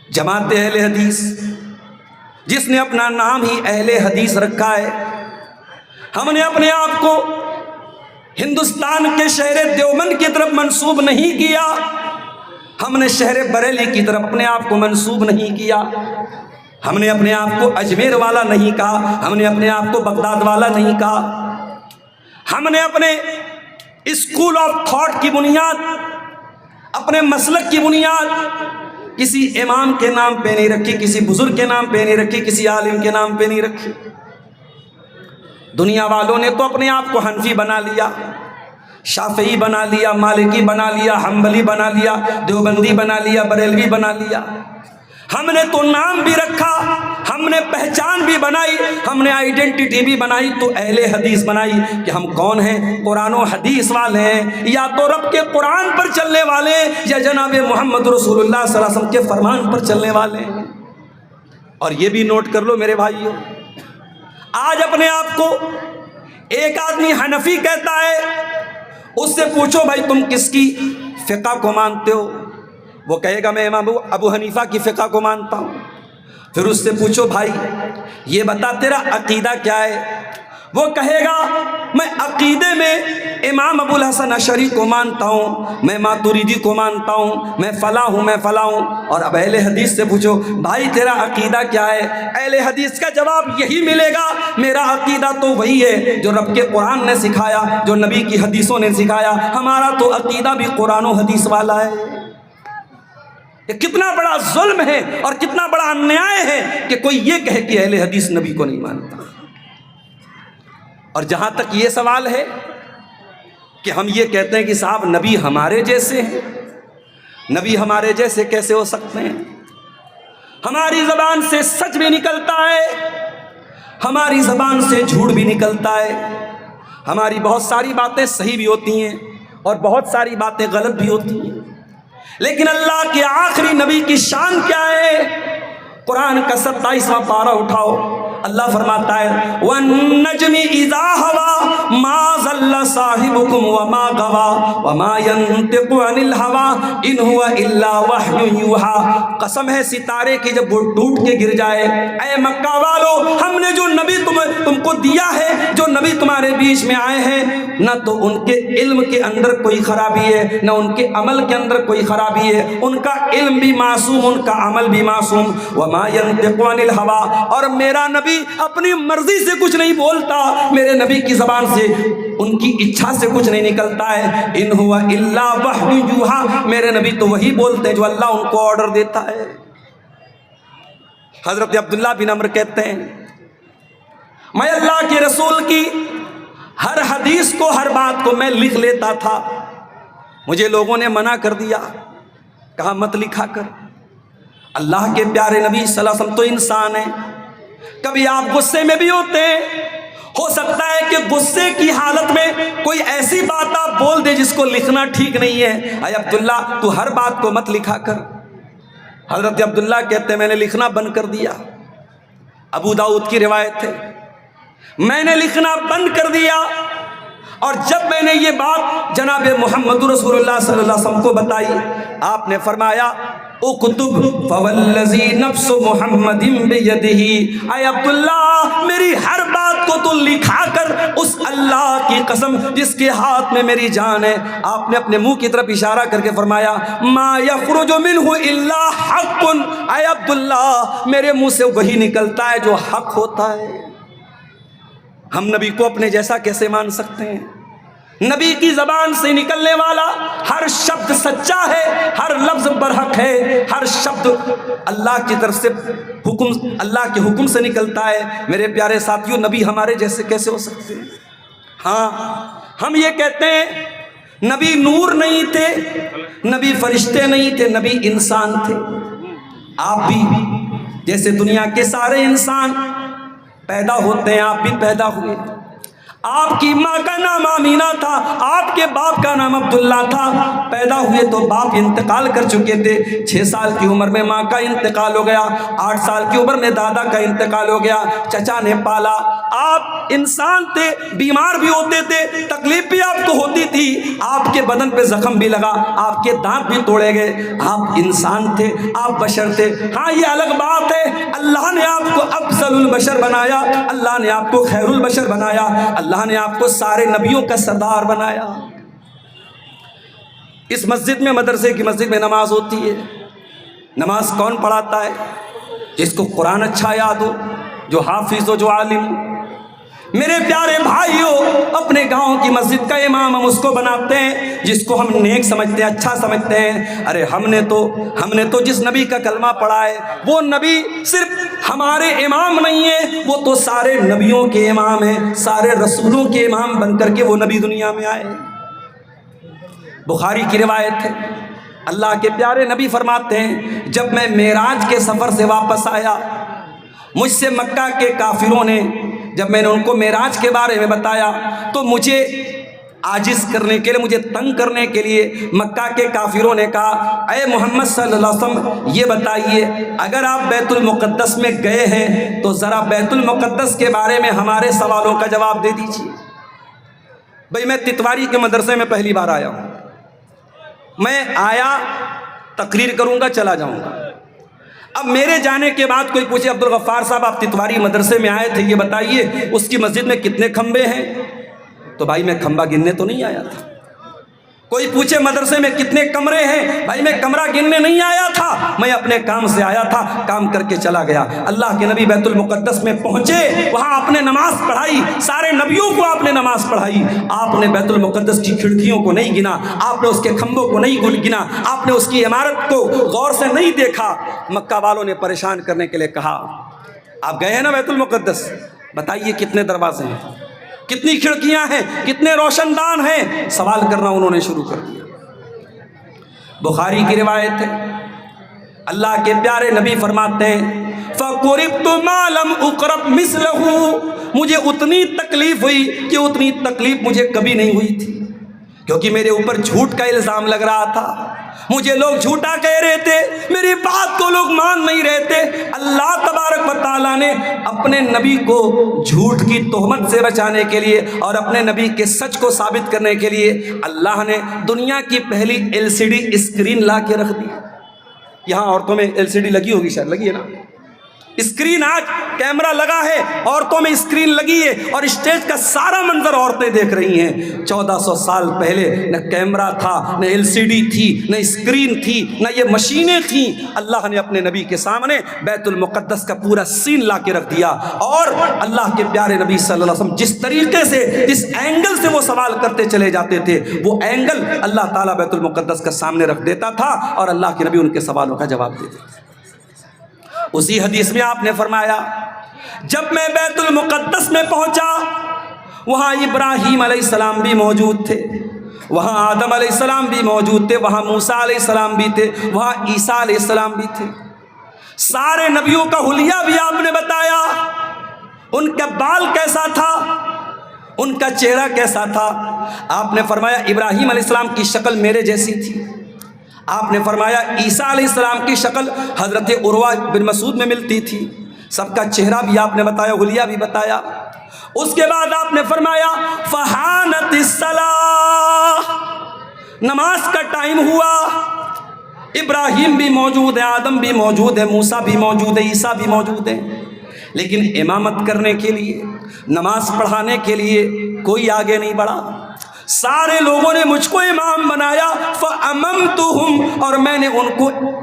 جماعت اہل حدیث جس نے اپنا نام ہی اہل حدیث رکھا ہے، ہم نے اپنے آپ کو ہندوستان کے شہر دیوبند کی طرف منسوب نہیں کیا، ہم نے شہر بریلی کی طرف اپنے آپ کو منسوب نہیں کیا، ہم نے اپنے آپ کو اجمیر والا نہیں کہا، ہم نے اپنے آپ کو بغداد والا نہیں کہا، ہم نے اپنے اسکول آف تھاٹ کی بنیاد، اپنے مسلک کی بنیاد کسی امام کے نام پہ نہیں رکھی، کسی بزرگ کے نام پہ نہیں رکھی، کسی عالم کے نام پہ نہیں رکھی۔ دنیا والوں نے تو اپنے آپ کو حنفی بنا لیا، شافعی بنا لیا، مالکی بنا لیا، حنبلی بنا لیا، دیوبندی بنا لیا، بریلوی بنا لیا۔ ہم نے تو نام بھی رکھا، ہم نے پہچان بھی بنائی، ہم نے آئیڈینٹیٹی بھی بنائی، تو اہل حدیث بنائی کہ ہم کون ہیں؟ قرآن و حدیث والے ہیں، یا تو رب کے قرآن پر چلنے والے ہیں، یا جناب محمد رسول اللہ صلی اللہ علیہ وسلم کے فرمان پر چلنے والے ہیں۔ اور یہ بھی نوٹ کر لو میرے بھائیوں، آج اپنے آپ کو ایک آدمی حنفی کہتا ہے، اس سے پوچھو بھائی تم کس کی فقہ کو مانتے ہو؟ وہ کہے گا میں امام ابو حنیفہ کی فقہ کو مانتا ہوں۔ پھر اس سے پوچھو بھائی یہ بتا تیرا عقیدہ کیا ہے؟ وہ کہے گا میں عقیدے میں امام ابو الحسن اشعری کو مانتا ہوں، میں ماتوریدی کو مانتا ہوں، میں فلاں ہوں، میں فلاں ہوں۔ اور اب اہل حدیث سے پوچھو بھائی تیرا عقیدہ کیا ہے؟ اہل حدیث کا جواب یہی ملے گا، میرا عقیدہ تو وہی ہے جو رب کے قرآن نے سکھایا، جو نبی کی حدیثوں نے سکھایا، ہمارا تو عقیدہ بھی قرآن و حدیث والا ہے۔ یہ کتنا بڑا ظلم ہے اور کتنا بڑا انیائے ہے کہ کوئی یہ کہے کہ اہل حدیث نبی کو نہیں مانتا۔ اور جہاں تک یہ سوال ہے کہ ہم یہ کہتے ہیں کہ صاحب نبی ہمارے جیسے ہیں، نبی ہمارے جیسے کیسے ہو سکتے ہیں؟ ہماری زبان سے سچ بھی نکلتا ہے، ہماری زبان سے جھوٹ بھی نکلتا ہے، ہماری بہت ساری باتیں صحیح بھی ہوتی ہیں اور بہت ساری باتیں غلط بھی ہوتی ہیں، لیکن اللہ کے آخری نبی کی شان کیا ہے؟ قرآن کا 27واں پارہ اٹھاؤ، اللہ فرماتا ہے وَالنَّجْمِ إِذَا هَوَى مَا ضَلَّ صَاحِبُكُمْ وَمَا غَوَى وَمَا يَنطِقُ عَنِ الْهَوَىٰ إِنْ هُوَ إِلَّا وَحْيٌ يُوحَىٰ۔ قسم ہے ستارے کی جب وہ ٹوٹ کے گر جائے، اے مکہ والو ہم نے جو نبی تم کو دیا ہے، جو نبی تمہارے بیچ میں آئے ہیں، نہ تو ان کے علم کے اندر کوئی خرابی ہے، نہ ان کے عمل کے اندر کوئی خرابی ہے، ان کا علم بھی معصوم، ان کا عمل بھی معصوم۔ وَمَا يَنطِقُ عَنِ الْهَوَىٰ، اور میرا نبی اپنی مرضی سے کچھ نہیں بولتا، میرے نبی کی زبان سے ان کی اچھا سے کچھ نہیں نکلتا ہے۔ ان ہوا الا وحی یوحیٰ، میرے نبی تو وہی بولتے ہیں جو اللہ ان کو آرڈر دیتا ہے۔ حضرت عبداللہ بن عمر کہتے ہیں میں اللہ کے رسول کی ہر حدیث کو، ہر بات کو میں لکھ لیتا تھا، مجھے لوگوں نے منع کر دیا، کہا مت لکھا کر۔ اللہ کے پیارے نبی صلی اللہ علیہ وسلم تو انسان ہیں، کبھی آپ غصے میں بھی ہوتے ہیں، ہو سکتا ہے کہ غصے کی حالت میں کوئی ایسی بات آپ بول دے جس کو لکھنا ٹھیک نہیں ہے۔ اے عبداللہ تو ہر بات کو مت لکھا کر۔ حضرت عبداللہ کہتے ہیں میں نے لکھنا بند کر دیا، ابو داؤد کی روایت ہے، میں نے لکھنا بند کر دیا، اور جب میں نے یہ بات جناب محمد رسول اللہ صلی اللہ علیہ وسلم کو بتائی، آپ نے فرمایا اکتب فوالذی نفس محمد بیدہ، اے عبداللہ میری ہر بات کو تو لکھا کر، اس اللہ کی قسم جس کے ہاتھ میں میری جان ہے۔ آپ نے اپنے منہ کی طرف اشارہ کر کے فرمایا ما یخرج منہ الا حق، اے عبداللہ میرے منہ سے وہی نکلتا ہے جو حق ہوتا ہے۔ ہم نبی کو اپنے جیسا کیسے مان سکتے ہیں؟ نبی کی زبان سے نکلنے والا ہر شبد سچا ہے، ہر لفظ برحق ہے، ہر شبد اللہ کی طرف سے حکم، اللہ کے حکم سے نکلتا ہے۔ میرے پیارے ساتھیوں نبی ہمارے جیسے کیسے ہو سکتے ہیں؟ ہاں ہم یہ کہتے ہیں نبی نور نہیں تھے، نبی فرشتے نہیں تھے، نبی انسان تھے۔ آپ بھی جیسے دنیا کے سارے انسان پیدا ہوتے ہیں، آپ بھی پیدا ہوئے، آپ کی ماں کا نام آمینہ تھا، آپ کے باپ کا نام عبداللہ تھا۔ پیدا ہوئے تو باپ انتقال کر چکے تھے، 6 سال کی عمر میں ماں کا انتقال ہو گیا، 8 سال کی عمر میں دادا کا انتقال ہو گیا، چچا نے پالا۔ آپ انسان تھے، بیمار بھی ہوتے تھے، تکلیف بھی آپ کو ہوتی تھی، آپ کے بدن پہ زخم بھی لگا، آپ کے دانت بھی توڑے گئے، آپ انسان تھے، آپ بشر تھے۔ ہاں یہ الگ بات ہے، اللہ نے آپ کو افضل البشر بنایا، اللہ نے آپ کو خیر البشر بنایا، اللہ نے آپ کو سارے نبیوں کا سردار بنایا۔ اس مسجد میں، مدرسے کی مسجد میں نماز ہوتی ہے۔ نماز کون پڑھاتا ہے؟ جس کو قرآن اچھا یاد ہو، جو حافظ ہو، جو عالم ہو۔ میرے پیارے بھائیوں، اپنے گاؤں کی مسجد کا امام ہم اس کو بناتے ہیں جس کو ہم نیک سمجھتے ہیں، اچھا سمجھتے ہیں۔ ارے ہم نے تو جس نبی کا کلمہ پڑھا ہے، وہ نبی صرف ہمارے امام نہیں ہے، وہ تو سارے نبیوں کے امام ہیں، سارے رسولوں کے امام بن کر کے وہ نبی دنیا میں آئے۔ بخاری کی روایت ہے، اللہ کے پیارے نبی فرماتے ہیں، جب میں معراج کے سفر سے واپس آیا، مجھ سے مکہ کے کافروں نے، جب میں نے ان کو معراج کے بارے میں بتایا تو مجھے عاجز کرنے کے لیے، مجھے تنگ کرنے کے لیے مکہ کے کافروں نے کہا، اے محمد صلی اللہ علیہ وسلم یہ بتائیے، اگر آپ بیت المقدس میں گئے ہیں تو ذرا بیت المقدس کے بارے میں ہمارے سوالوں کا جواب دے دیجیے۔ بھئی میں تتواری کے مدرسے میں پہلی بار آیا ہوں، میں آیا تقریر کروں گا چلا جاؤں گا۔ اب میرے جانے کے بعد کوئی پوچھے، عبدالغفار صاحب آپ تتواری مدرسے میں آئے تھے، یہ بتائیے اس کی مسجد میں کتنے کھمبے ہیں؟ تو بھائی میں کھمبا گننے تو نہیں آیا تھا۔ کوئی پوچھے مدرسے میں کتنے کمرے ہیں؟ بھائی میں کمرہ گننے نہیں آیا تھا، میں اپنے کام سے آیا تھا، کام کر کے چلا گیا۔ اللہ کے نبی بیت المقدس میں پہنچے، وہاں آپ نے نماز پڑھائی، سارے نبیوں کو آپ نے نماز پڑھائی۔ آپ نے بیت المقدس کی کھڑکیوں کو نہیں گنا، آپ نے اس کے کھمبوں کو نہیں گنا، آپ نے اس کی عمارت کو غور سے نہیں دیکھا۔ مکہ والوں نے پریشان کرنے کے لیے کہا، آپ گئے ہیں نا بیت المقدس، بتائیے کتنے دروازے ہیں، کتنی کھڑکیاں ہیں، کتنے روشن دان ہیں؟ سوال کرنا انہوں نے شروع کر دیا۔ بخاری کی روایت ہے، اللہ کے پیارے نبی فرماتے ہیں، فَقُرِبْتُ مَا لَمْ أُقْرَبْ مِثْلَهُ، مجھے اتنی تکلیف ہوئی کہ اتنی تکلیف مجھے کبھی نہیں ہوئی تھی، کیونکہ میرے اوپر جھوٹ کا الزام لگ رہا تھا، مجھے لوگ جھوٹا کہہ رہے تھے، میری بات کو لوگ مان نہیں رہے تھے۔ اللہ تبارک و تعالیٰ نے اپنے نبی کو جھوٹ کی تہمت سے بچانے کے لیے اور اپنے نبی کے سچ کو ثابت کرنے کے لیے اللہ نے دنیا کی پہلی LCD اسکرین لا کے رکھ دی۔ یہاں عورتوں میں LCD لگی ہوگی، شاید لگی ہے نا، اسکرین آج کیمرہ لگا ہے، عورتوں میں اسکرین لگی ہے اور اسٹیج کا سارا منظر عورتیں دیکھ رہی ہیں۔ 1400 سال پہلے نہ کیمرہ تھا، نہ LCD تھی، نہ اسکرین تھی، نہ یہ مشینیں تھیں۔ اللہ نے اپنے نبی کے سامنے بیت المقدس کا پورا سین لا کے رکھ دیا، اور اللہ کے پیارے نبی صلی اللہ علیہ وسلم جس طریقے سے، جس اینگل سے وہ سوال کرتے چلے جاتے تھے، وہ اینگل اللہ تعالیٰ بیت المقدس کا سامنے رکھ دیتا تھا اور اللہ کے نبی ان کے سوالوں کا جواب دیتے تھے۔ اسی حدیث میں آپ نے فرمایا، جب میں بیت المقدس میں پہنچا، وہاں ابراہیم علیہ السلام بھی موجود تھے، وہاں آدم علیہ السلام بھی موجود تھے، وہاں موسیٰ علیہ السلام بھی تھے، وہاں عیسیٰ علیہ السلام بھی تھے۔ سارے نبیوں کا حلیہ بھی آپ نے بتایا، ان کا بال کیسا تھا، ان کا چہرہ کیسا تھا۔ آپ نے فرمایا ابراہیم علیہ السلام کی شکل میرے جیسی تھی، آپ نے فرمایا عیسیٰ علیہ السلام کی شکل حضرت عروہ بن مسعود میں ملتی تھی۔ سب کا چہرہ بھی آپ نے بتایا، حلیہ بھی بتایا۔ اس کے بعد آپ نے فرمایا فحانت الصلاۃ، نماز کا ٹائم ہوا، ابراہیم بھی موجود ہے، آدم بھی موجود ہے، موسیٰ بھی موجود ہے، عیسیٰ بھی موجود ہے، لیکن امامت کرنے کے لیے، نماز پڑھانے کے لیے کوئی آگے نہیں بڑھا۔ سارے لوگوں نے مجھ کو امام بنایا، فَأَمَمْتُهُمْ، اور میں نے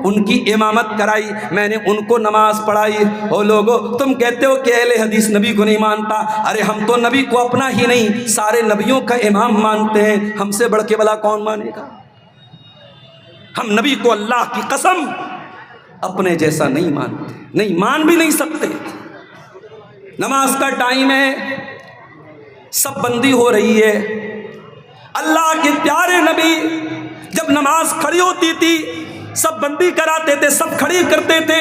ان کی امامت کرائی، میں نے ان کو نماز پڑھائی۔ او لوگو، تم کہتے ہو کہ اہل حدیث نبی کو نہیں مانتا، ارے ہم تو نبی کو اپنا ہی نہیں سارے نبیوں کا امام مانتے ہیں، ہم سے بڑھ کے بھلا کون مانے گا؟ ہم نبی کو اللہ کی قسم اپنے جیسا نہیں مانتے، نہیں مان بھی نہیں سکتے۔ نماز کا ٹائم ہے، سب بندی ہو رہی ہے، اللہ کے پیارے نبی جب نماز کھڑی ہوتی تھی سب بندی کراتے تھے، سب کھڑی کرتے تھے،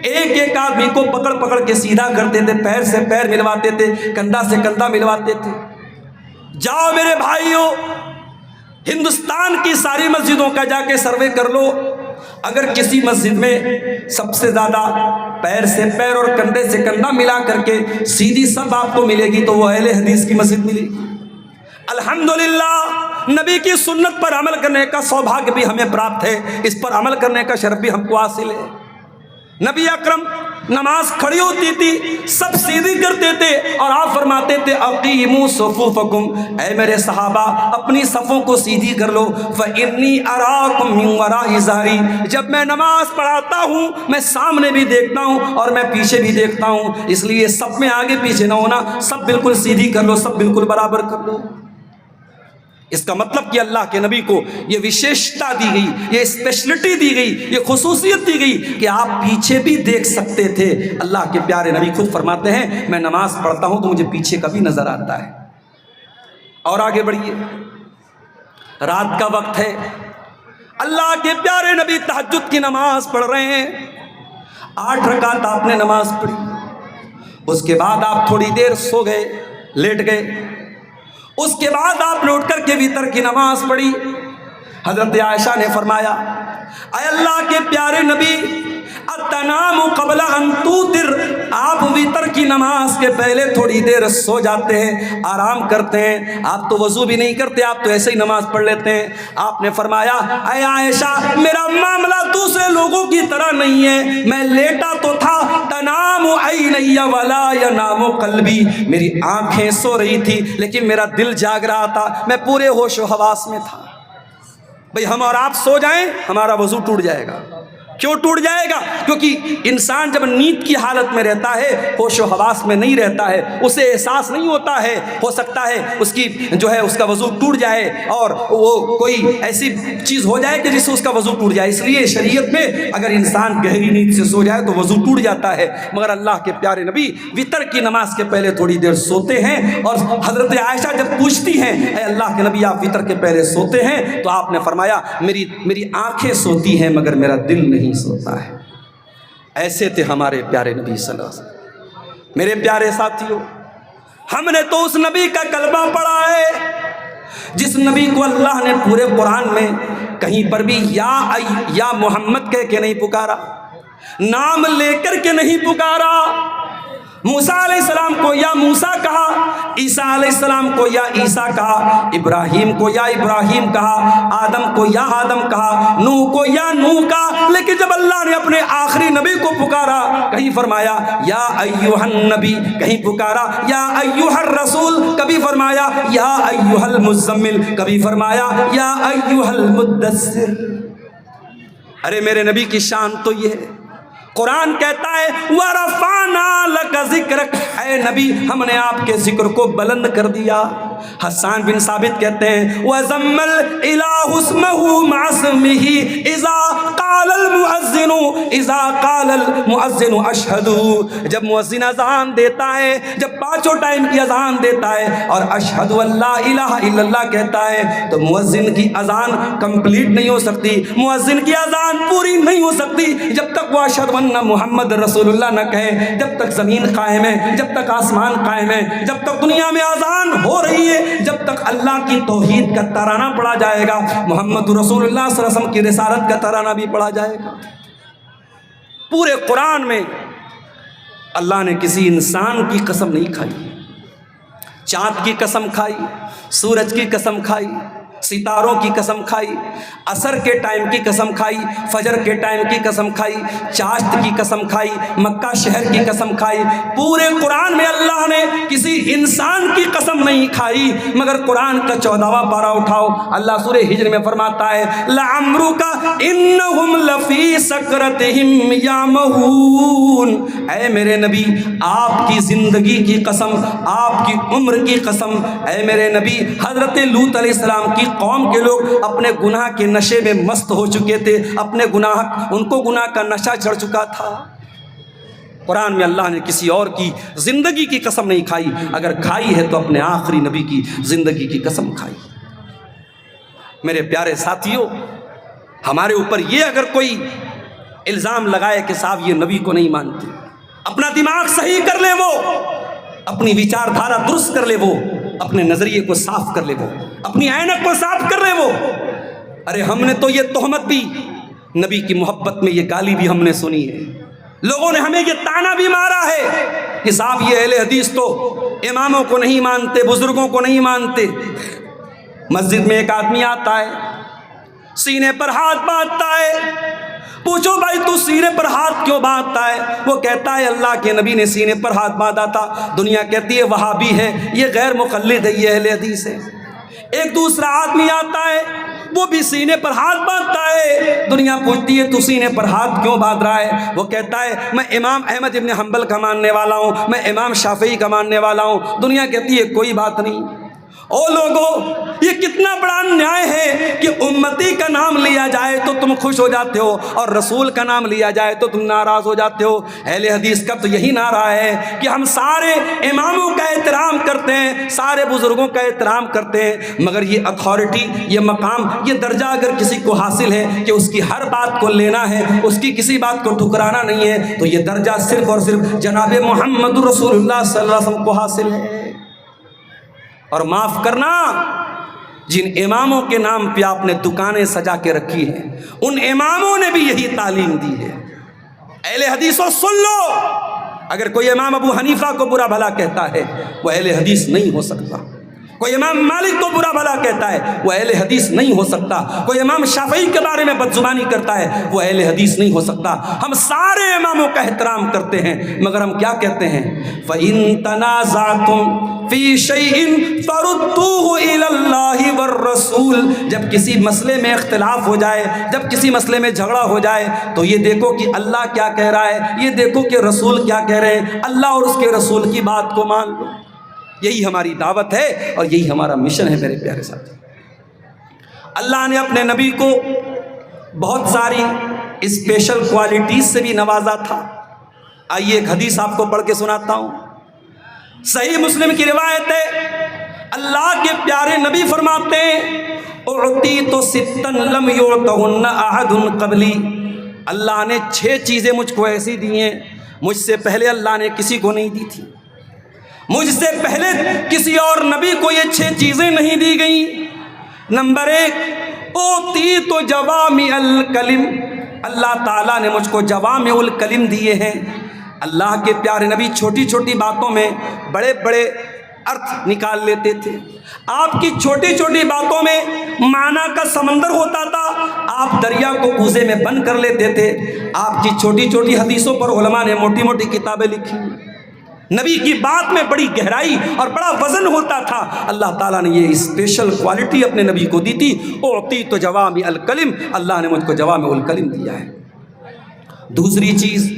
ایک ایک آدمی کو پکڑ پکڑ کے سیدھا کرتے تھے، پیر سے پیر ملواتے تھے، کندھا سے کندھا ملواتے تھے۔ جاؤ میرے بھائیوں، ہندوستان کی ساری مسجدوں کا جا کے سروے کر لو، اگر کسی مسجد میں سب سے زیادہ پیر سے پیر اور کندھے سے کندھا ملا کر کے سیدھی سب آپ کو ملے گی تو وہ اہل حدیث کی مسجد ملے گی۔ الحمدللہ نبی کی سنت پر عمل کرنے کا سوبھاگیہ بھی ہمیں پراپت ہے، اس پر عمل کرنے کا شرف بھی ہم کو حاصل ہے۔ نبی اکرم نماز کھڑی ہوتی تھی سب سیدھی کرتے تھے اور آپ فرماتے تھے اقیموا صفوفکم، اے میرے صحابہ اپنی صفوں کو سیدھی کر لو، فانی اراکم من وراء ظہری، جب میں نماز پڑھاتا ہوں میں سامنے بھی دیکھتا ہوں اور میں پیچھے بھی دیکھتا ہوں، اس لیے سب میں آگے پیچھے نہ ہونا، سب بالکل سیدھی کر لو، سب بالکل برابر کر لو۔ اس کا مطلب کہ اللہ کے نبی کو یہ وشیشتا دی گئی، یہ اسپیشلٹی دی گئی، یہ خصوصیت دی گئی کہ آپ پیچھے بھی دیکھ سکتے تھے۔ اللہ کے پیارے نبی خود فرماتے ہیں میں نماز پڑھتا ہوں تو مجھے پیچھے کا بھی نظر آتا ہے۔ اور آگے بڑھیے، رات کا وقت ہے، اللہ کے پیارے نبی تہجد کی نماز پڑھ رہے ہیں، 8 رکعت آپ نے نماز پڑھی، اس کے بعد آپ تھوڑی دیر سو گئے، لیٹ گئے، اس کے بعد آپ نے اٹھ کر کے وتر کی نماز پڑھی۔ حضرت عائشہ نے فرمایا اے اللہ کے پیارے نبی اتنام قبل ان توتر، آپ وتر کی نماز کے پہلے تھوڑی دیر سو جاتے ہیں، آرام کرتے ہیں، آپ تو وضو بھی نہیں کرتے، آپ تو ایسے ہی نماز پڑھ لیتے ہیں۔ آپ نے فرمایا اے عائشہ میرا معاملہ دوسرے لوگوں کی طرح نہیں ہے، میں لیٹا تو تھا، تنام عینی ولا ینام قلبی، میری آنکھیں سو رہی تھی لیکن میرا دل جاگ رہا تھا، میں پورے ہوش و حواس میں تھا۔ بھئی ہم اور آپ سو جائیں ہمارا وضو ٹوٹ جائے گا، کیوں ٹوٹ جائے گا؟ کیونکہ انسان جب نیند کی حالت میں رہتا ہے، ہوش و حواس میں نہیں رہتا ہے، اسے احساس نہیں ہوتا ہے، ہو سکتا ہے اس کی جو ہے اس کا وضو ٹوٹ جائے اور وہ کوئی ایسی چیز ہو جائے کہ جس سے اس کا وضو ٹوٹ جائے، اس لیے شریعت میں اگر انسان گہری نیند سے سو جائے تو وضو ٹوٹ جاتا ہے۔ مگر اللہ کے پیارے نبی وتر کی نماز کے پہلے تھوڑی دیر سوتے ہیں، اور حضرت عائشہ جب پوچھتی ہیں اے اللہ کے نبی آپ وتر کے پہلے سوتے ہیں، تو آپ نے فرمایا میری آنکھیں سوتی ہیں مگر میرا دل نہیں سوتا ہے۔ ایسے تھے ہمارے پیارے نبی صلی اللہ علیہ وسلم۔ میرے پیارے ساتھیوں، ہم نے تو اس نبی کا کلمہ پڑھا ہے جس نبی کو اللہ نے پورے قرآن میں کہیں پر بھی یا محمد کہہ کے نہیں پکارا، نام لے کر کے نہیں پکارا۔ موسیٰ علیہ السلام کو یا موسیٰ کہا، عیسیٰ علیہ السلام کو یا عیسیٰ کہا، ابراہیم کو یا ابراہیم کہا، آدم کو یا آدم کہا، نوح کو یا نوح کہا، لیکن جب اللہ نے اپنے آخری نبی کو پکارا، کہیں فرمایا یا ایھا النبی، کہیں پکارا یا ایھا الرسول، کبھی فرمایا یا ایھا المزمل، کبھی فرمایا یا ایھا المدثر۔ ارے میرے نبی کی شان تو یہ ہے، قرآن کہتا ہے وَرَفَعْنَا لَكَ ذِكْرَكَ، اے نبی ہم نے آپ کے ذکر کو بلند کر دیا۔ حسان بن ثابت کہتے ہیں وَزَمَّ الْإِلَٰهُ اسْمَهُ مَعَ اسْمِهِ إِذَا قَالَ الْمُؤَذِّنُ أَشْهَدُ، جب مؤذن اذان دیتا ہے، جب 5 ٹائم کی اذان دیتا ہے اور اشہدو اللہ الہ الا اللہ کہتا ہے، تو مؤذن کی اذان کمپلیٹ نہیں ہو سکتی، مؤذن کی اذان پوری نہیں ہو سکتی جب تک وہ اشہد ان محمد رسول اللہ نہ کہے، جب تک زمین قائم ہے، جب تک آسمان قائم ہے، جب تک دنیا میں اذان ہو رہی ہے، جب تک اللہ کی توحید کا ترانہ پڑھا جائے گا، محمد رسول اللہ صلی اللہ علیہ وسلم کی رسالت کا ترانہ بھی پڑھا جائے گا۔ پورے قرآن میں اللہ نے کسی انسان کی قسم نہیں کھائی، چاند کی قسم کھائی، سورج کی قسم کھائی، ستاروں کی قسم کھائی، عصر کے ٹائم کی قسم کھائی، فجر کے ٹائم کی قسم کھائی، چاشت کی قسم کھائی، مکہ شہر کی قسم کھائی۔ پورے قرآن میں اللہ نے کسی انسان کی قسم نہیں کھائی، مگر قرآن کا 14واں پارہ اٹھاؤ، اللہ سورہ ہجر میں فرماتا ہے لَعَمْرُكَ إِنَّهُمْ لَفِي سَكْرَتِهِمْ يَعْمَهُونَ، اے میرے نبی آپ کی زندگی کی قسم، آپ کی عمر کی قسم، اے میرے نبی حضرت لوط علیہ السلام کی قوم کے لوگ اپنے گناہ کے نشے میں مست ہو چکے تھے، ان کو گناہ کا نشہ چڑھ چکا تھا۔ قرآن میں اللہ نے کسی اور کی زندگی کی قسم نہیں کھائی، اگر کھائی ہے تو اپنے آخری نبی کی زندگی کی قسم کھائی۔ میرے پیارے ساتھیوں، ہمارے اوپر یہ اگر کوئی الزام لگائے کہ صاحب یہ نبی کو نہیں مانتے، اپنا دماغ صحیح کر لے، وہ اپنی وچار دھارا درست کر لے، وہ اپنے نظریے کو صاف کر لے وہ، اپنی عینک کو صاف کر لے وہ۔ ارے ہم نے تو یہ تہمت بھی، نبی کی محبت میں یہ گالی بھی ہم نے سنی ہے، لوگوں نے ہمیں یہ طعنہ بھی مارا ہے کہ صاحب یہ اہل حدیث تو اماموں کو نہیں مانتے، بزرگوں کو نہیں مانتے۔ مسجد میں ایک آدمی آتا ہے، سینے پر ہاتھ باندھتا ہے، پوچھو بھائی تو سینے پر ہاتھ کیوں باندھتا ہے؟ وہ کہتا ہے اللہ کے نبی نے سینے پر ہاتھ باندھا تھا۔ دنیا کہتی ہے وہابی ہے، یہ غیر مقلد ہے، یہ اہل حدیث ہے۔ ایک دوسرا آدمی آتا ہے، وہ بھی سینے پر ہاتھ باندھتا ہے، دنیا پوچھتی ہے تو سینے پر ہاتھ کیوں باندھ رہا ہے؟ وہ کہتا ہے میں امام احمد ابن حنبل کا ماننے والا ہوں، میں امام شافعی کا ماننے والا ہوں۔ دنیا کہتی ہے کوئی بات نہیں۔ او لوگو، یہ کتنا بڑا انیائے ہے کہ امتی کا نام لیا جائے تو تم خوش ہو جاتے ہو اور رسول کا نام لیا جائے تو تم ناراض ہو جاتے ہو۔ اہل حدیث کا تو یہی نعرہ ہے کہ ہم سارے اماموں کا احترام کرتے ہیں، سارے بزرگوں کا احترام کرتے ہیں، مگر یہ اتھارٹی، یہ مقام، یہ درجہ اگر کسی کو حاصل ہے کہ اس کی ہر بات کو لینا ہے، اس کی کسی بات کو ٹھکرانا نہیں ہے، تو یہ درجہ صرف اور صرف جناب محمد رسول اللہ صلی اللہ علیہ وسلم کو حاصل ہے۔ اور معاف کرنا، جن اماموں کے نام پہ آپ نے دکانیں سجا کے رکھی ہیں، ان اماموں نے بھی یہی تعلیم دی ہے۔ اہل حدیثوں سن لو، اگر کوئی امام ابو حنیفہ کو برا بھلا کہتا ہے وہ اہل حدیث نہیں ہو سکتا، کوئی امام مالک کو برا بھلا کہتا ہے وہ اہل حدیث نہیں ہو سکتا، کوئی امام شافعی کے بارے میں بدزبانی کرتا ہے وہ اہل حدیث نہیں ہو سکتا۔ ہم سارے اماموں کا احترام کرتے ہیں، مگر ہم کیا کہتے ہیں؟ فَإِن تَنَازَعْتُمْ فِي شَيْءٍ فَرُدُّوهُ إِلَى اللَّهِ وَالرَّسُولِ۔ جب کسی مسئلے میں اختلاف ہو جائے، جب کسی مسئلے میں جھگڑا ہو جائے تو یہ دیکھو کہ اللہ کیا کہہ رہا ہے، یہ دیکھو کہ رسول کیا کہہ رہے ہیں، اللہ اور اس کے رسول کی بات کو مان لو۔ یہی ہماری دعوت ہے اور یہی ہمارا مشن ہے میرے پیارے ساتھی۔ اللہ نے اپنے نبی کو بہت ساری اسپیشل کوالٹیز سے بھی نوازا تھا۔ آئیے ایک حدیث آپ کو پڑھ کے سناتا ہوں، صحیح مسلم کی روایت ہے، اللہ کے پیارے نبی فرماتے ہیں اعطیت ستا لم یعطہن احد قبلی، اللہ نے 6 چیزیں مجھ کو ایسی دی ہیں مجھ سے پہلے اللہ نے کسی کو نہیں دی تھی، مجھ سے پہلے کسی اور نبی کو یہ 6 چیزیں نہیں دی گئیں۔ نمبر 1، اعطیت جوامع الکلم، اللہ تعالیٰ نے مجھ کو جوامع الکلم دیے ہیں۔ اللہ کے پیارے نبی چھوٹی چھوٹی باتوں میں بڑے بڑے ارتھ نکال لیتے تھے، آپ کی چھوٹی چھوٹی باتوں میں معنی کا سمندر ہوتا تھا، آپ دریا کو کوزے میں بند کر لیتے تھے۔ آپ کی چھوٹی چھوٹی حدیثوں پر علماء نے موٹی موٹی کتابیں لکھی۔ نبی کی بات میں بڑی گہرائی اور بڑا وزن ہوتا تھا۔ اللہ تعالیٰ نے یہ اسپیشل کوالٹی اپنے نبی کو دی تھی، اعطیت جوامع الکلم، اللہ نے مجھ کو جوامع الکلم دیا ہے۔ دوسری چیز،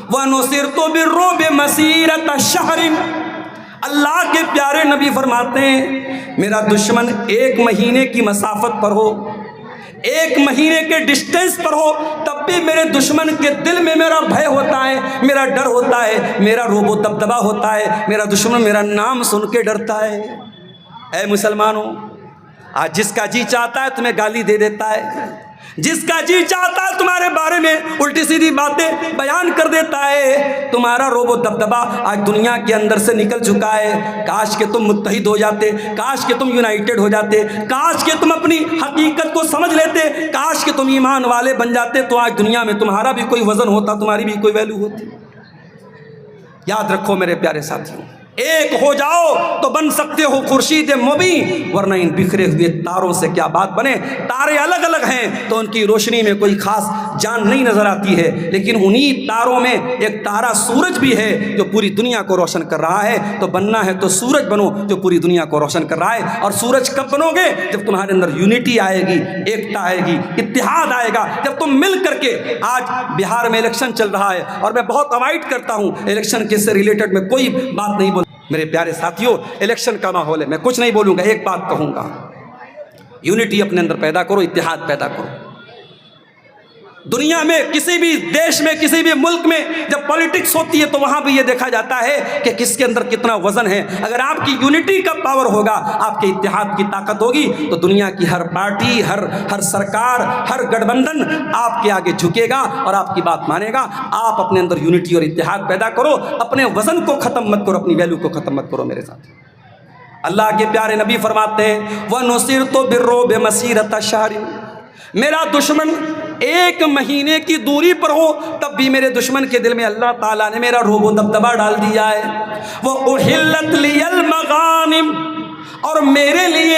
وَنُصِرْتُ بِالرُّعْبِ مَسِيرَةَ شَهْرٍ، اللہ کے پیارے نبی فرماتے ہیں میرا دشمن 1 مہینے کی مسافت پر ہو، 1 مہینے کے ڈسٹینس پر ہو، تب بھی میرے دشمن کے دل میں میرا بھے ہوتا ہے، میرا ڈر ہوتا ہے، میرا روب و دبدبا ہوتا ہے، میرا دشمن میرا نام سن کے ڈرتا ہے۔ اے مسلمانوں، آج جس کا جی چاہتا ہے تمہیں گالی دے دیتا ہے، جس کا جی چاہتا ہے تمہارے بارے میں الٹی سیدھی باتیں بیان کر دیتا ہے۔ تمہارا روب و دبدبا آج دنیا کے اندر سے نکل چکا ہے۔ کاش کہ تم متحد ہو جاتے، کاش کہ تم یونائٹڈ ہو جاتے، کاش کہ تم اپنی حقیقت کو سمجھ لیتے، کاش کہ تم ایمان والے بن جاتے، تو آج دنیا میں تمہارا بھی کوئی وزن ہوتا، تمہاری بھی کوئی ویلیو ہوتی۔ یاد رکھو میرے پیارے ساتھیوں، ایک ہو جاؤ تو بن سکتے ہو خورشید مبیں، ورنہ ان بکھرے ہوئے تاروں سے کیا بات بنے۔ تارے الگ الگ ہیں تو ان کی روشنی میں کوئی خاص جان نہیں نظر آتی ہے، لیکن انہی تاروں میں ایک تارا سورج بھی ہے جو پوری دنیا کو روشن کر رہا ہے۔ تو بننا ہے تو سورج بنو جو پوری دنیا کو روشن کر رہا ہے۔ اور سورج کب بنو گے؟ جب تمہارے اندر یونٹی آئے گی، ایکتا آئے گی، اتحاد آئے گا، جب تم مل کر کے۔ آج بہار میں الیکشن چل رہا ہے اور میں بہت اوائڈ کرتا ہوں الیکشن کے سے ریلیٹڈ، میں کوئی بات نہیں بول میرے پیارے ساتھیوں، الیکشن کا ماحول ہے، میں کچھ نہیں بولوں گا، ایک بات کہوں گا، یونٹی اپنے اندر پیدا کرو، اتحاد پیدا کرو۔ دنیا میں کسی بھی دیش میں، کسی بھی ملک میں جب پالیٹکس ہوتی ہے تو وہاں بھی یہ دیکھا جاتا ہے کہ کس کے اندر کتنا وزن ہے۔ اگر آپ کی یونٹی کا پاور ہوگا، آپ کے اتحاد کی طاقت ہوگی، تو دنیا کی ہر پارٹی، ہر سرکار، ہر گٹھ بندھن آپ کے آگے جھکے گا اور آپ کی بات مانے گا۔ آپ اپنے اندر یونٹی اور اتحاد پیدا کرو، اپنے وزن کو ختم مت کرو، اپنی ویلیو کو ختم مت کرو میرے ساتھ۔ اللہ کے پیارے نبی فرماتے ہیں وَنُصِرْتُ بِالرُّعْبِ مَسِيرَةَ شَهْرٍ، میرا دشمن 1 مہینے کی دوری پر ہو تب بھی میرے دشمن کے دل میں اللہ تعالیٰ نے میرا رعب و دبدبہ ڈال دیا ہے۔ وَأُحِلَّتْ لِيَ الْمَغَانِمُ، اور میرے لیے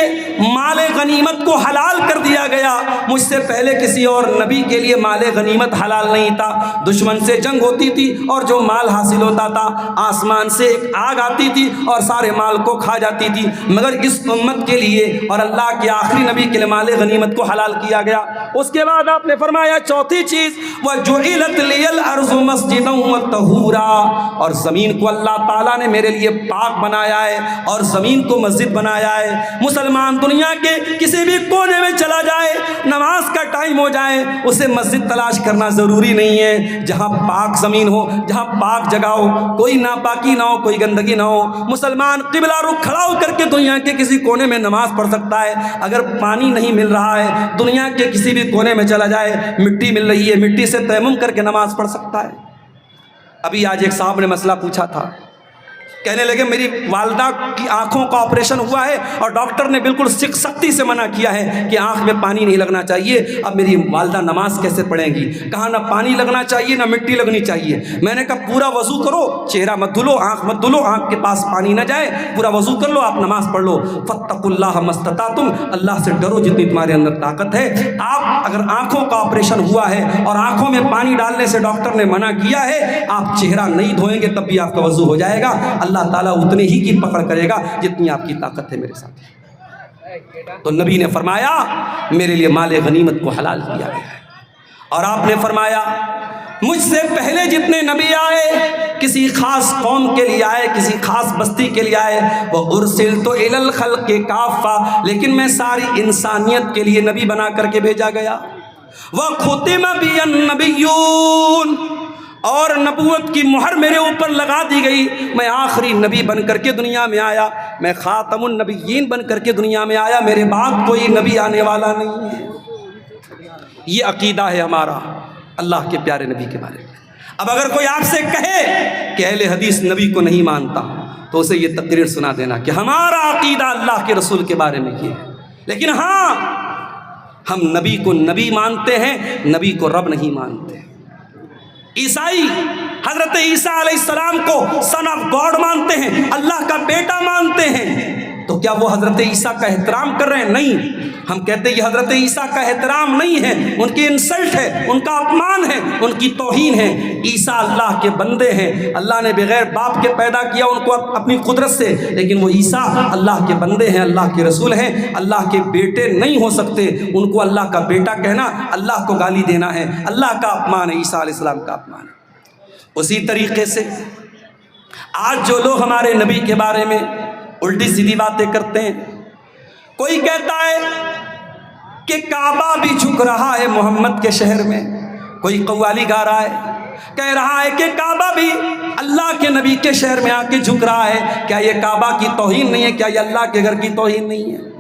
مال غنیمت کو حلال کر دیا گیا، مجھ سے پہلے کسی اور نبی کے لیے مال غنیمت حلال نہیں تھا۔ دشمن سے جنگ ہوتی تھی اور جو مال حاصل ہوتا تھا آسمان سے ایک آگ آتی تھی اور سارے مال کو کھا جاتی تھی، مگر اس امت کے لیے اور اللہ کے آخری نبی کے لیے مال غنیمت کو حلال کیا گیا۔ اس کے بعد آپ نے فرمایا چوتھی چیز وَجُعِلَتْ لِيَ الْأَرْضُ مَسْجِدًا وَطَهُورًا، اور زمین کو اللہ تعالیٰ نے میرے لیے پاک بنایا ہے اور زمین کو مسجد بنایا ہے۔ مسلمان دنیا کے کسی بھی کونے میں چلا جائے، نماز کا ٹائم ہو جائے، اسے مسجد تلاش کرنا ضروری نہیں ہے۔ جہاں پاک زمین ہو، جہاں پاک جگہ ہو، کوئی ناپاکی نہ ہو، کوئی گندگی نہ ہو، مسلمان قبلہ رخ کھڑا ہو کر کے دنیا کے کسی کونے میں نماز پڑھ سکتا ہے۔ اگر پانی نہیں مل رہا ہے، دنیا کے کسی بھی کونے میں چلا جائے، مٹی مل رہی ہے، مٹی سے تیمم کر کے نماز پڑھ سکتا ہے۔ ابھی آج ایک صاحب نے مسئلہ پوچھا تھا، کہنے لگے میری والدہ کی آنکھوں کا آپریشن ہوا ہے اور ڈاکٹر نے بالکل سختی سے منع کیا ہے کہ آنکھ میں پانی نہیں لگنا چاہیے، اب میری والدہ نماز کیسے پڑھیں گی؟ کہا نہ پانی لگنا چاہیے نہ مٹی لگنی چاہیے۔ میں نے کہا پورا وضو کرو، چہرہ مت دھلو، آنکھ مت دھلو، آنکھ کے پاس پانی نہ جائے، پورا وضو کر لو، آپ نماز پڑھ لو۔ فاتقوا اللہ ما استطعتم، اللہ سے ڈرو جتنی تمہارے اندر طاقت ہے۔ آپ اگر آنکھوں کا آپریشن ہوا ہے اور آنکھوں میں پانی ڈالنے سے ڈاکٹر نے منع کیا ہے، آپ چہرہ نہیں دھوئیں گے تب بھی آپ کا وضو ہو جائے گا، اللہ تعالیٰ اتنے ہی کی پکڑ کرے گا جتنی آپ کی طاقت ہے میرے ساتھ۔ تو نبی نے فرمایا میرے لیے مال غنیمت کو حلال کیا گیا ہے، اور آپ نے فرمایا مجھ سے پہلے جتنے نبی آئے کسی خاص قوم کے لیے آئے، کسی خاص بستی کے لیے آئے، وہ ارسلت الی الخلق کافہ، لیکن میں ساری انسانیت کے لیے نبی بنا کر کے بھیجا گیا۔ وختم بی النبیون، اور نبوت کی مہر میرے اوپر لگا دی گئی، میں آخری نبی بن کر کے دنیا میں آیا، میں خاتم النبیین بن کر کے دنیا میں آیا، میرے بعد کوئی نبی آنے والا نہیں ہے۔ یہ عقیدہ ہے ہمارا اللہ کے پیارے نبی کے بارے میں۔ اب اگر کوئی آپ سے کہے کہ اہل حدیث نبی کو نہیں مانتا تو اسے یہ تقریر سنا دینا کہ ہمارا عقیدہ اللہ کے رسول کے بارے میں یہ ہے، لیکن ہاں ہم نبی کو نبی مانتے ہیں، نبی کو رب نہیں مانتے۔ عیسائی حضرت عیسیٰ علیہ السلام کو سن آف گاڈ مانتے ہیں، اللہ کا بیٹا مانتے ہیں، تو کیا وہ حضرت عیسیٰ کا احترام کر رہے ہیں؟ نہیں، ہم کہتے ہیں یہ حضرت عیسیٰ کا احترام نہیں ہے، ان کی انسلٹ ہے، ان کا اپمان ہے، ان کی توہین ہے۔ عیسیٰ اللہ کے بندے ہیں، اللہ نے بغیر باپ کے پیدا کیا ان کو اپنی قدرت سے، لیکن وہ عیسیٰ اللہ کے بندے ہیں، اللہ کے رسول ہیں، اللہ کے بیٹے نہیں ہو سکتے۔ ان کو اللہ کا بیٹا کہنا اللہ کو گالی دینا ہے، اللہ کا اپمان ہے، عیسیٰ علیہ السلام کا اپمان ہے۔ اسی طریقے سے آج جو لوگ ہمارے نبی کے بارے میں الٹی سیدھی باتیں کرتے ہیں، کوئی کہتا ہے کہ کعبہ بھی جھک رہا ہے محمد کے شہر میں، کوئی قوالی گا رہا ہے، کہہ رہا ہے کہ کعبہ بھی اللہ کے نبی کے شہر میں آ کے جھک رہا ہے۔ کیا یہ کعبہ کی توہین نہیں ہے؟ کیا یہ اللہ کے گھر کی توہین نہیں ہے؟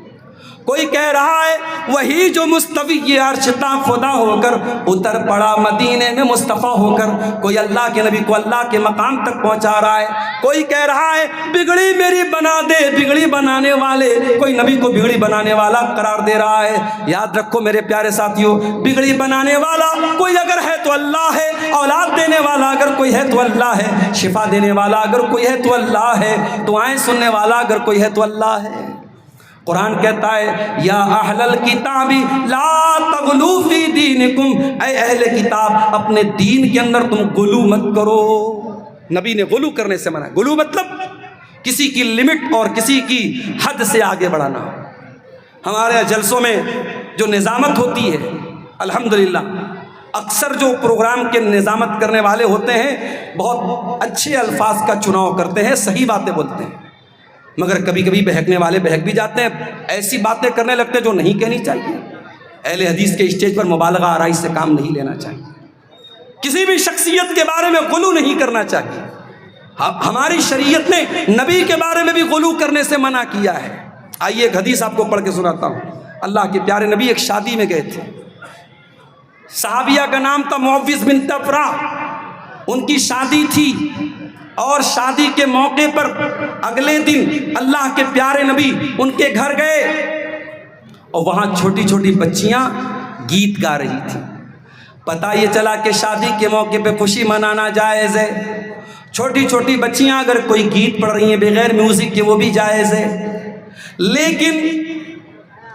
کوئی کہہ رہا ہے وہی جو مستوی عرش تا خدا ہو کر اتر پڑا مدینے میں مصطفیٰ ہو کر، کوئی اللہ کے نبی کو اللہ کے مقام تک پہنچا رہا ہے۔ کوئی کہہ رہا ہے بگڑی میری بنا دے، بگڑی بنانے والے، کوئی نبی کو بگڑی بنانے والا قرار دے رہا ہے۔ یاد رکھو میرے پیارے ساتھیوں، بگڑی بنانے والا کوئی اگر ہے تو اللہ ہے، اولاد دینے والا اگر کوئی ہے تو اللہ ہے، شفا دینے والا اگر کوئی ہے تو اللہ ہے، دعائیں سننے والا اگر کوئی ہے تو اللہ ہے۔ قرآن کہتا ہے یا اہل الکتاب لا تغلو فی دینکم، اے اہل کتاب اپنے دین کے اندر تم غلو مت کرو۔ نبی نے غلو کرنے سے منع ہے۔ غلو مطلب کسی کی لمٹ اور کسی کی حد سے آگے بڑھانا۔ ہمارے جلسوں میں جو نظامت ہوتی ہے الحمدللہ، اکثر جو پروگرام کے نظامت کرنے والے ہوتے ہیں بہت اچھے الفاظ کا چناؤ کرتے ہیں، صحیح باتیں بولتے ہیں، مگر کبھی کبھی بہکنے والے بہک بھی جاتے ہیں، ایسی باتیں کرنے لگتے ہیں جو نہیں کہنی چاہیے۔ اہل حدیث کے اسٹیج پر مبالغہ آرائی سے کام نہیں لینا چاہیے، کسی بھی شخصیت کے بارے میں غلو نہیں کرنا چاہیے۔ ہماری شریعت نے نبی کے بارے میں بھی غلو کرنے سے منع کیا ہے۔ آئیے ایک حدیث آپ کو پڑھ کے سناتا ہوں۔ اللہ کے پیارے نبی ایک شادی میں گئے تھے، صحابیہ کا نام تھا معوذ بنت افراح، ان کی شادی تھی، اور شادی کے موقع پر اگلے دن اللہ کے پیارے نبی ان کے گھر گئے اور وہاں چھوٹی چھوٹی بچیاں گیت گا رہی تھیں. پتہ یہ چلا کہ شادی کے موقع پہ خوشی منانا جائز ہے. چھوٹی چھوٹی بچیاں اگر کوئی گیت پڑھ رہی ہیں بغیر میوزک کے وہ بھی جائز ہے. لیکن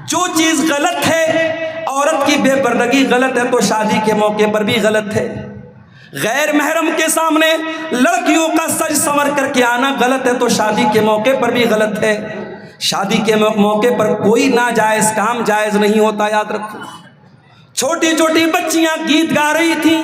جو چیز غلط ہے، عورت کی بے پردگی غلط ہے، تو شادی کے موقع پر بھی غلط ہے. غیر محرم کے سامنے لڑکیوں کا سج سنور کر کے آنا غلط ہے، تو شادی کے موقع پر بھی غلط ہے. شادی کے موقع پر کوئی ناجائز کام جائز نہیں ہوتا، یاد رکھو. چھوٹی چھوٹی بچیاں گیت گا رہی تھیں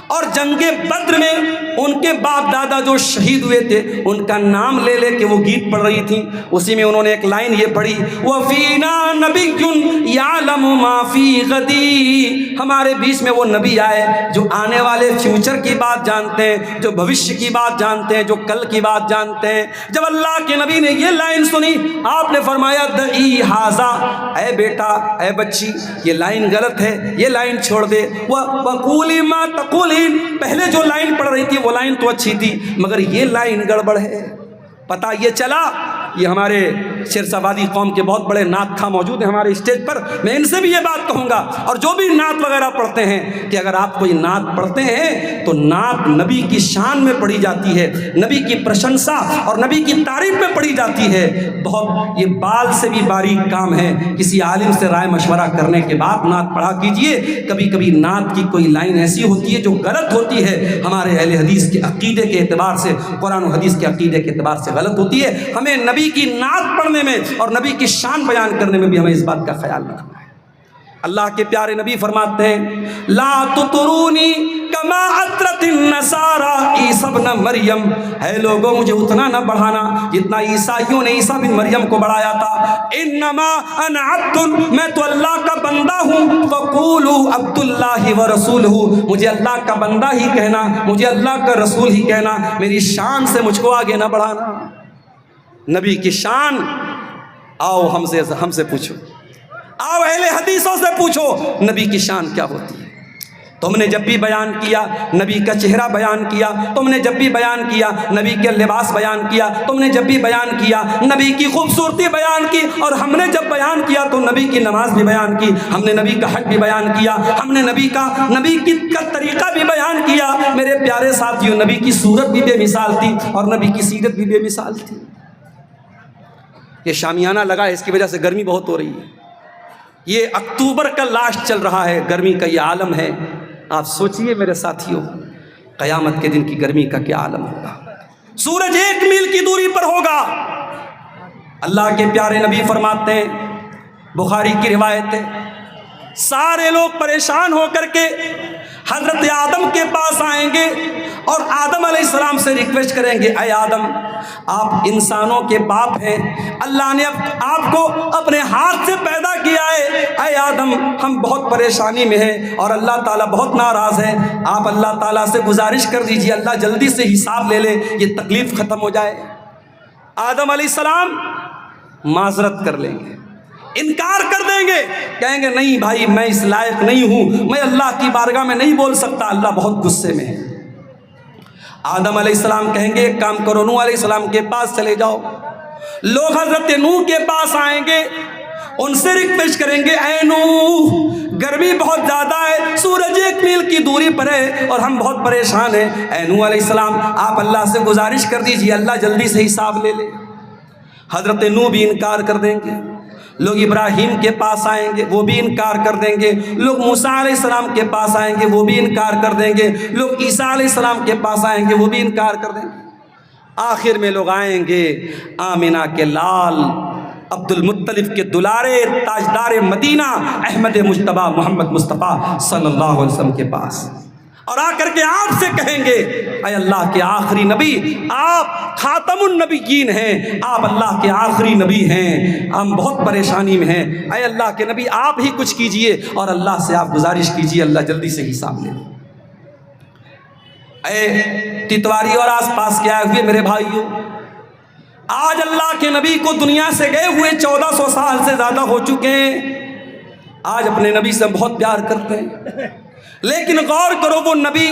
اور جنگ بدر میں ان کے باپ دادا جو شہید ہوئے تھے ان کا نام لے لے کے وہ گیت پڑھ رہی تھیں. اسی میں انہوں نے ایک لائن یہ پڑھی، وَفِينَا نَبِيٌّ يَعْلَمُ مَا فِي غَدٍ. ہمارے بیچ میں وہ نبی آئے جو آنے والے فیوچر کی بات جانتے ہیں، جو بھوشیہ کی بات جانتے ہیں، جو کل کی بات جانتے ہیں. جب اللہ کے نبی نے یہ لائن سنی آپ نے فرمایا دعی ھذا، اے بیٹا اے بچی یہ لائن غلط ہے، یہ لائن چھوڑ دے. وَقُولِي مَا تَقُولِينَ، پہلے جو لائن پڑھ رہی تھی وہ لائن تو اچھی تھی مگر یہ لائن گڑبڑ ہے. پتہ یہ چلا، یہ ہمارے شیرسا وادی قوم کے بہت بڑے نعت خواں موجود ہیں ہمارے اسٹیج پر، میں ان سے بھی یہ بات کہوں گا اور جو بھی نعت وغیرہ پڑھتے ہیں کہ اگر آپ کوئی نعت پڑھتے ہیں تو نعت نبی کی شان میں پڑھی جاتی ہے، نبی کی پرشنسا اور نبی کی تعریف میں پڑھی جاتی ہے. بہت یہ بال سے بھی باریک کام ہے. کسی عالم سے رائے مشورہ کرنے کے بعد نعت پڑھا کیجئے. کبھی کبھی نعت کی کوئی لائن ایسی ہوتی ہے جو غلط ہوتی ہے، ہمارے اہل حدیث کے عقیدے کے اعتبار سے، قرآن و حدیث کے عقیدے کے اعتبار سے غلط ہوتی ہے. ہمیں نبی کی نعت پڑھنے میں اور نبی کی شان بیان کرنے میں بھی ہمیں اس بات کا خیال رکھنا ہے. اللہ کے پیارے نبی فرماتے ہیں لا تطرونی کما اطرت النصارى عیسی ابن مریم، اے لوگوں مجھے اتنا نہ بڑھانا جتنا عیسائیوں نے عیسیٰ بن مریم کو بڑھایا تھا. انما انا عبد، میں تو اللہ کا بندہ ہوں. فقولوا عبد اللہ ورسولہ، مجھے اللہ کا بندہ ہی کہنا، مجھے اللہ کا رسول ہی کہنا. میری شان سے مجھ کو آگے نہ بڑھانا. نبی کی شان، آؤ ہم سے پوچھو، آؤ اہل حدیثوں سے پوچھو نبی کی شان کیا ہوتی ہے. تم نے جب بھی بیان کیا نبی کا چہرہ بیان کیا، تم نے جب بھی بیان کیا نبی کے لباس بیان کیا، تم نے جب بھی بیان کیا نبی کی خوبصورتی بیان کی، اور ہم نے جب بیان کیا تو نبی کی نماز بھی بیان کی، ہم نے نبی کا حج بھی بیان کیا، ہم نے نبی کا طریقہ بھی بیان کیا. میرے پیارے ساتھیوں، نبی کی صورت بھی بے مثال تھی اور نبی کی سیرت بھی بے مثال تھی. یہ شامیانہ لگا ہے، اس کی وجہ سے گرمی بہت ہو رہی ہے. یہ اکتوبر کا لاسٹ چل رہا ہے، گرمی کا یہ عالم ہے. آپ سوچئے میرے ساتھیوں، قیامت کے دن کی گرمی کا کیا عالم ہوگا. سورج 1 میل کی دوری پر ہوگا. اللہ کے پیارے نبی فرماتے ہیں، بخاری کی روایت ہے، سارے لوگ پریشان ہو کر کے حضرت آدم کے پاس آئیں گے اور آدم علیہ السلام سے ریکویسٹ کریں گے، اے آدم آپ انسانوں کے باپ ہیں، اللہ نے آپ کو اپنے ہاتھ سے پیدا کیا ہے. اے آدم ہم بہت پریشانی میں ہیں اور اللہ تعالیٰ بہت ناراض ہے، آپ اللہ تعالیٰ سے گزارش کر دیجئے اللہ جلدی سے حساب لے لے، یہ تکلیف ختم ہو جائے. آدم علیہ السلام معذرت کر لیں گے، انکار کر دیں گے، کہیں گے نہیں بھائی میں اس لائق نہیں ہوں، میں اللہ کی بارگاہ میں نہیں بول سکتا، اللہ بہت غصے میں ہے. آدم علیہ السلام کہیں گے ایک کام کرو، نوح علیہ السلام کے پاس چلے جاؤ. لوگ حضرت نوح کے پاس آئیں گے، ان سے ریکویسٹ کریں گے، اے نوح گرمی بہت زیادہ ہے، سورج 1 میل کی دوری پر ہے اور ہم بہت پریشان ہیں. اے نوح علیہ السلام آپ اللہ سے گزارش کر دیجئے اللہ جلدی سے حساب لے لے. حضرت نوح بھی انکار کر دیں گے. لوگ ابراہیم کے پاس آئیں گے، وہ بھی انکار کر دیں گے. لوگ موسیٰ علیہ السلام کے پاس آئیں گے، وہ بھی انکار کر دیں گے. لوگ عیسیٰ علیہ السلام کے پاس آئیں گے، وہ بھی انکار کر دیں گے. آخر میں لوگ آئیں گے آمنہ کے لال، عبد المطلب کے دلارے، تاجدار مدینہ احمد مجتبیٰ محمد مصطفیٰ صلی اللہ علیہ وسلم کے پاس، اور آ کر کے آپ سے کہیں گے، اے اللہ کے آخری نبی آپ خاتم النبیین ہیں، آپ اللہ کے آخری نبی ہیں، ہم بہت پریشانی میں ہیں، اے اللہ کے نبی آپ ہی کچھ کیجئے اور اللہ سے آپ گزارش کیجئے اللہ جلدی سے حساب لے. اے ٹٹواری اور آس پاس کے آئے ہوئے میرے بھائیوں، آج اللہ کے نبی کو دنیا سے گئے ہوئے 1400 سال سے زیادہ ہو چکے ہیں. آج اپنے نبی سے بہت پیار کرتے ہیں، لیکن غور کرو وہ نبی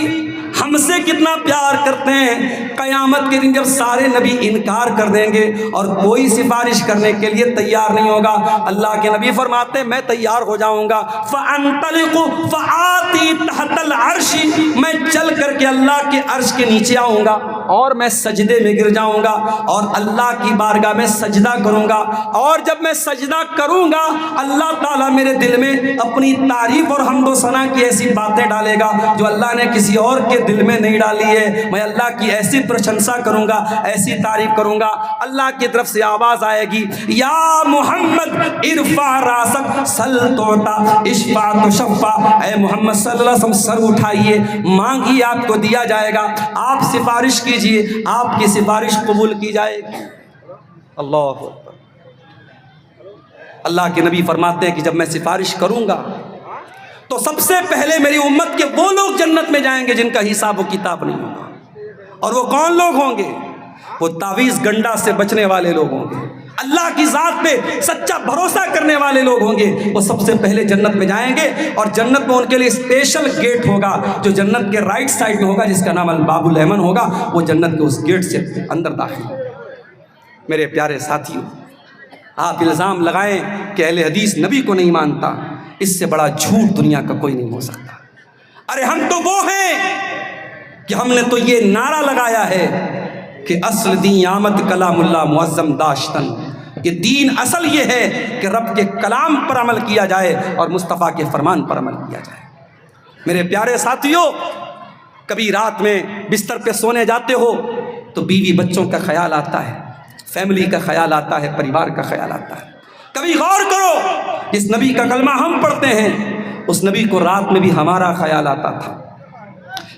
ہم ہم سے کتنا پیار کرتے ہیں، قیامت کے دن جب سارے نبی انکار کر دیں گے اور کوئی سفارش کرنے کے لیے تیار نہیں ہوگا، اللہ کے نبی فرماتے ہیں میں تیار ہو جاؤں گا، فَأَنْطَلِقُ فَآتِي تَحْتَ الْعَرْشِ، میں چل کر کے اللہ کے عرش کے نیچے آؤں گا اور میں سجدے میں گر جاؤں گا اور اللہ کی بارگاہ میں سجدہ کروں گا، اور جب میں سجدہ کروں گا اللہ تعالیٰ میرے دل میں اپنی تعریف اور حمد و ثنا کی ایسی باتیں ڈالے گا جو اللہ نے کسی اور کے دل میں نہیں ڈالی ہے، میں اللہ کی ایسی پرشنسا کروں گا، ایسی تعریف کروں گا، اللہ کی طرف سے آواز آئے گی یا محمد ارفع راسک سل توتا اشفع تشفع، اے محمد صلی اللہ علیہ وسلم سر اٹھائیے، مانگیے آپ کو دیا جائے گا، آپ سفارش کیجئے آپ کی سفارش قبول کی جائے گی۔ اللہ اکبر۔ اللہ کے نبی فرماتے ہیں کہ جب میں سفارش کروں گا تو سب سے پہلے میری امت کے وہ لوگ جنت میں جائیں گے جن کا حساب و کتاب نہیں ہوگا، اور وہ کون لوگ ہوں گے؟ وہ تعویذ گنڈا سے بچنے والے لوگ ہوں گے، اللہ کی ذات پہ سچا بھروسہ کرنے والے لوگ ہوں گے، وہ سب سے پہلے جنت میں جائیں گے، اور جنت میں ان کے لیے اسپیشل گیٹ ہوگا جو جنت کے رائٹ سائڈ میں ہوگا، جس کا نام الباب الیمن ہوگا، وہ جنت کے اس گیٹ سے اندر داخل ہوں۔ میرے پیارے ساتھیوں، آپ الزام لگائیں کہ اہل حدیث نبی کو نہیں مانتا، اس سے بڑا جھوٹ دنیا کا کوئی نہیں ہو سکتا۔ ارے ہم تو وہ ہیں کہ ہم نے تو یہ نعرہ لگایا ہے کہ اصل دین آمد کلام اللہ معظم داشتن، کہ دین اصل یہ ہے کہ رب کے کلام پر عمل کیا جائے اور مصطفیٰ کے فرمان پر عمل کیا جائے۔ میرے پیارے ساتھیوں، کبھی رات میں بستر پہ سونے جاتے ہو تو بیوی بچوں کا خیال آتا ہے، فیملی کا خیال آتا ہے، پریوار کا خیال آتا ہے۔ کبھی غور کرو، جس نبی کا کلمہ ہم پڑھتے ہیں اس نبی کو رات میں بھی ہمارا خیال آتا تھا۔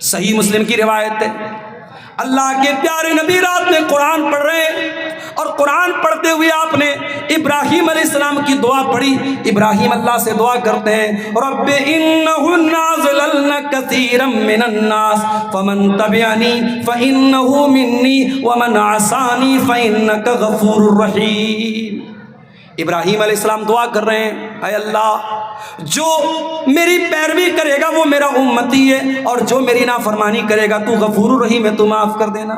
صحیح مسلم کی روایت ہے، اللہ کے پیارے نبی رات میں قرآن پڑھ رہے ہیں، اور قرآن پڑھتے ہوئے آپ نے ابراہیم علیہ السلام کی دعا پڑھی۔ ابراہیم اللہ سے دعا کرتے ہیں رب انہن اضللن کثیرا من الناس فمن تبعنی فانہ منی ومن عصانی فانک غفور رحیم۔ ابراہیم علیہ السلام دعا کر رہے ہیں، اے اللہ جو میری پیروی کرے گا وہ میرا امتی ہے، اور جو میری نافرمانی کرے گا تو غفور الرحیم ہے، تو معاف کر دینا۔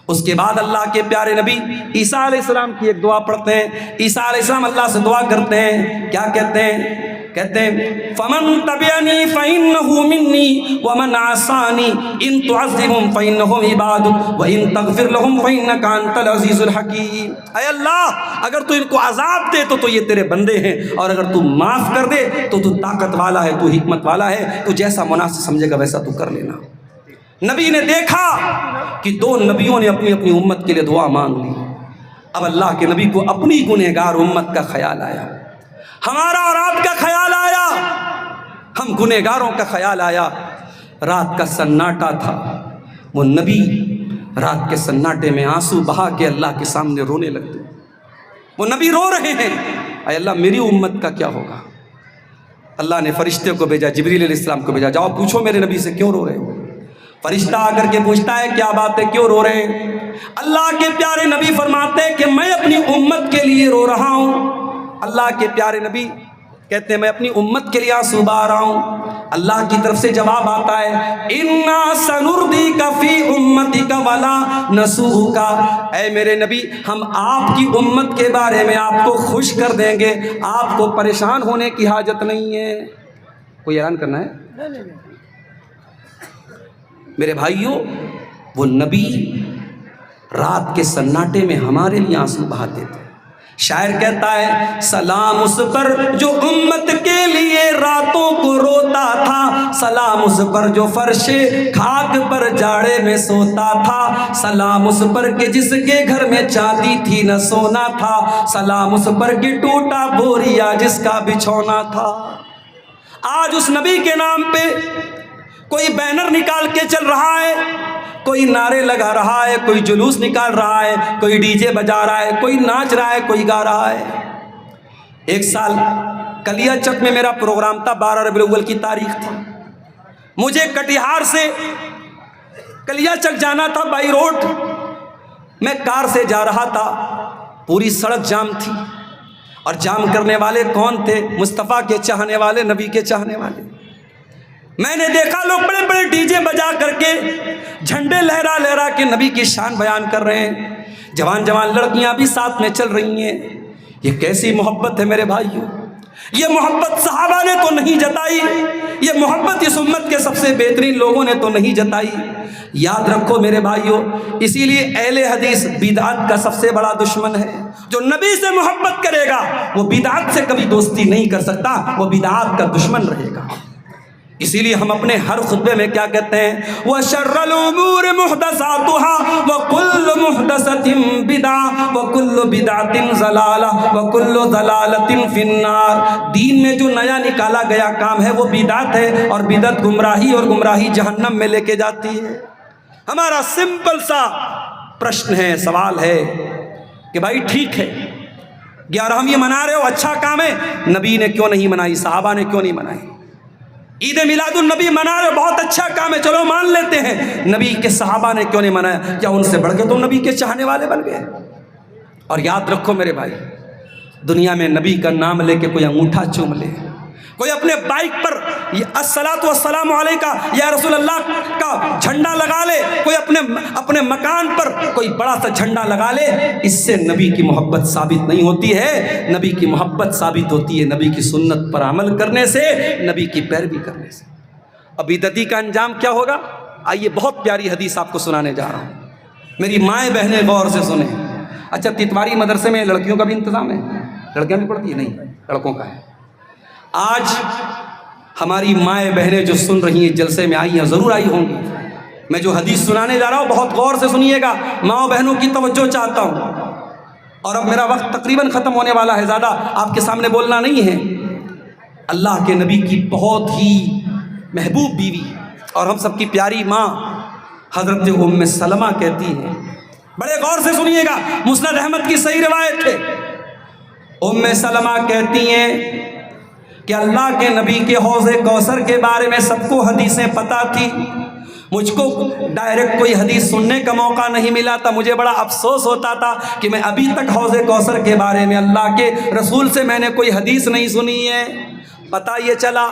اس کے بعد اللہ کے پیارے نبی عیسیٰ علیہ السلام کی ایک دعا پڑھتے ہیں۔ عیسیٰ علیہ السلام اللہ سے دعا کرتے ہیں، کیا کہتے ہیں؟ کہتے ہیں فمن تبعنی فإنہ منی ومن عصانی ان تعذبہم فإنہم عبادک وان تغفر لہم فإنک انت العزیز الحکیم۔ اے اللہ اگر تو ان کو عذاب دے تو یہ تیرے بندے ہیں، اور اگر تو معاف کر دے تو طاقت والا ہے، تو حکمت والا ہے، تو جیسا مناسب سمجھے گا ویسا تو کر لینا۔ نبی نے دیکھا کہ دو نبیوں نے اپنی اپنی امت کے لیے دعا مانگ لی، اب اللہ کے نبی کو اپنی گنہگار امت کا خیال آیا، ہمارا اور آپ کا خیال آیا، ہم گنہگاروں کا خیال آیا۔ رات کا سناٹا تھا، وہ نبی رات کے سناٹے میں آنسو بہا کے اللہ کے سامنے رونے لگتے، وہ نبی رو رہے ہیں، اے اللہ میری امت کا کیا ہوگا؟ اللہ نے فرشتے کو بھیجا، جبریل علیہ السلام کو بھیجا، جاؤ پوچھو میرے نبی سے کیوں رو رہے ہو۔ فرشتہ آ کر کے پوچھتا ہے کیا بات ہے، کیوں رو رہے ہیں؟ اللہ کے پیارے نبی فرماتے ہیں کہ میں اپنی امت کے لیے رو رہا ہوں۔ اللہ کے پیارے نبی کہتے ہیں میں اپنی امت کے لیے آنسو بہا رہا ہوں۔ اللہ کی طرف سے جواب آتا ہے اِنَّا سَنُرْضِيكَ فِي أُمَّتِكَ وَلَا نَسُوءُكَ، اے میرے نبی ہم آپ کی امت کے بارے میں آپ کو خوش کر دیں گے، آپ کو پریشان ہونے کی حاجت نہیں ہے۔ کوئی اعلان کرنا ہے؟ میرے بھائیوں، وہ نبی رات کے سناٹے میں ہمارے لیے آنسو بہاتے تھے۔ شاعر کہتا ہے سلام اس پر جو امت کے لیے راتوں کو روتا تھا، سلام اس پر جو فرش خاک پر جاڑے میں سوتا تھا، سلام اس پر کہ جس کے گھر میں چاندی تھی نہ سونا تھا، سلام اس پر کہ ٹوٹا بوریا جس کا بچھونا تھا۔ آج اس نبی کے نام پہ کوئی بینر نکال کے چل رہا ہے، کوئی نعرے لگا رہا ہے، کوئی جلوس نکال رہا ہے، کوئی ڈی جے بجا رہا ہے، کوئی ناچ رہا ہے، کوئی گا رہا ہے۔ ایک سال کلیا چک میں میرا پروگرام تھا، 12 ربیع الاول کی تاریخ تھی، مجھے کٹیہار سے کلیا چک جانا تھا بائی روڈ، میں کار سے جا رہا تھا، پوری سڑک جام تھی، اور جام کرنے والے کون تھے؟ مصطفیٰ کے چاہنے والے، نبی کے چاہنے والے۔ میں نے دیکھا لوگ بڑے بڑے ڈی جے بجا کر کے جھنڈے لہرا لہرا کے نبی کی شان بیان کر رہے ہیں، جوان جوان لڑکیاں بھی ساتھ میں چل رہی ہیں۔ یہ کیسی محبت ہے میرے بھائیوں؟ یہ محبت صحابہ نے تو نہیں جتائی، یہ محبت اس امت کے سب سے بہترین لوگوں نے تو نہیں جتائی۔ یاد رکھو میرے بھائیوں، اسی لیے اہل حدیث بدعت کا سب سے بڑا دشمن ہے۔ جو نبی سے محبت کرے گا وہ بدعت سے کبھی دوستی نہیں کر سکتا، وہ بدعت کا دشمن رہے گا۔ اسی لیے ہم اپنے ہر خطبے میں کیا کہتے ہیں؟ وَشَرَّ الْأُمُورِ مُحْدَثَاتُهَا وَكُلُّ مُحْدَثَةٍ بِدْعَةٌ وَكُلُّ بِدْعَةٍ ضَلَالَةٌ وَكُلُّ ضَلَالَةٍ فِي النَّارِ۔ دین میں جو نیا نکالا گیا کام ہے وہ بدعت ہے، اور بدعت گمراہی، اور گمراہی جہنم میں لے کے جاتی ہے۔ ہمارا سمپل سا پرشن ہے، سوال ہے کہ بھائی ٹھیک ہے 11 یہ منا رہے ہو، اچھا کام ہے، نبی نے کیوں نہیں منائی، صحابہ نے کیوں نہیں منائی؟ عید میلاد النبی منا رہے ہو، بہت اچھا کام ہے، چلو مان لیتے ہیں، نبی کے صحابہ نے کیوں نہیں منایا؟ کیا ان سے بڑھ کے تم نبی کے چاہنے والے بن گئے؟ اور یاد رکھو میرے بھائی، دنیا میں نبی کا نام لے کے کوئی انگوٹھا چوم لے، کوئی اپنے بائک پر الصلاۃ والسلام علیکہ یا رسول اللہ کا جھنڈا لگا لے، کوئی اپنے مکان پر کوئی بڑا سا جھنڈا لگا لے، اس سے نبی کی محبت ثابت نہیں ہوتی ہے۔ نبی کی محبت ثابت ہوتی ہے نبی کی سنت پر عمل کرنے سے، نبی کی پیروی کرنے سے۔ اب بدعتی کا انجام کیا ہوگا؟ آئیے بہت پیاری حدیث آپ کو سنانے جا رہا ہوں، میری مائیں بہنیں غور سے سنیں۔ اچھا، تتواری مدرسے میں لڑکیوں کا بھی انتظام ہے؟ لڑکیاں بھی پڑھتی ہیں؟ نہیں، لڑکوں کا ہے۔ آج ہماری مائیں بہنیں جو سن رہی ہیں جلسے میں آئی ہیں، ضرور آئی ہوں گی۔ میں جو حدیث سنانے جا رہا ہوں بہت غور سے سنیے گا، ماؤں بہنوں کی توجہ چاہتا ہوں۔ اور اب میرا وقت تقریباً ختم ہونے والا ہے، زیادہ آپ کے سامنے بولنا نہیں ہے۔ اللہ کے نبی کی بہت ہی محبوب بیوی اور ہم سب کی پیاری ماں حضرت ام سلمہ کہتی ہیں، بڑے غور سے سنیے گا، مسند احمد کی صحیح روایت ہے۔ ام سلمہ کہتی ہیں کہ اللہ کے نبی کے حوض کوثر کے بارے میں سب کو حدیثیں پتہ تھی، مجھ کو ڈائریکٹ کوئی حدیث سننے کا موقع نہیں ملا تھا۔ مجھے بڑا افسوس ہوتا تھا کہ میں ابھی تک حوض کوثر کے بارے میں اللہ کے رسول سے میں نے کوئی حدیث نہیں سنی ہے۔ پتہ یہ چلا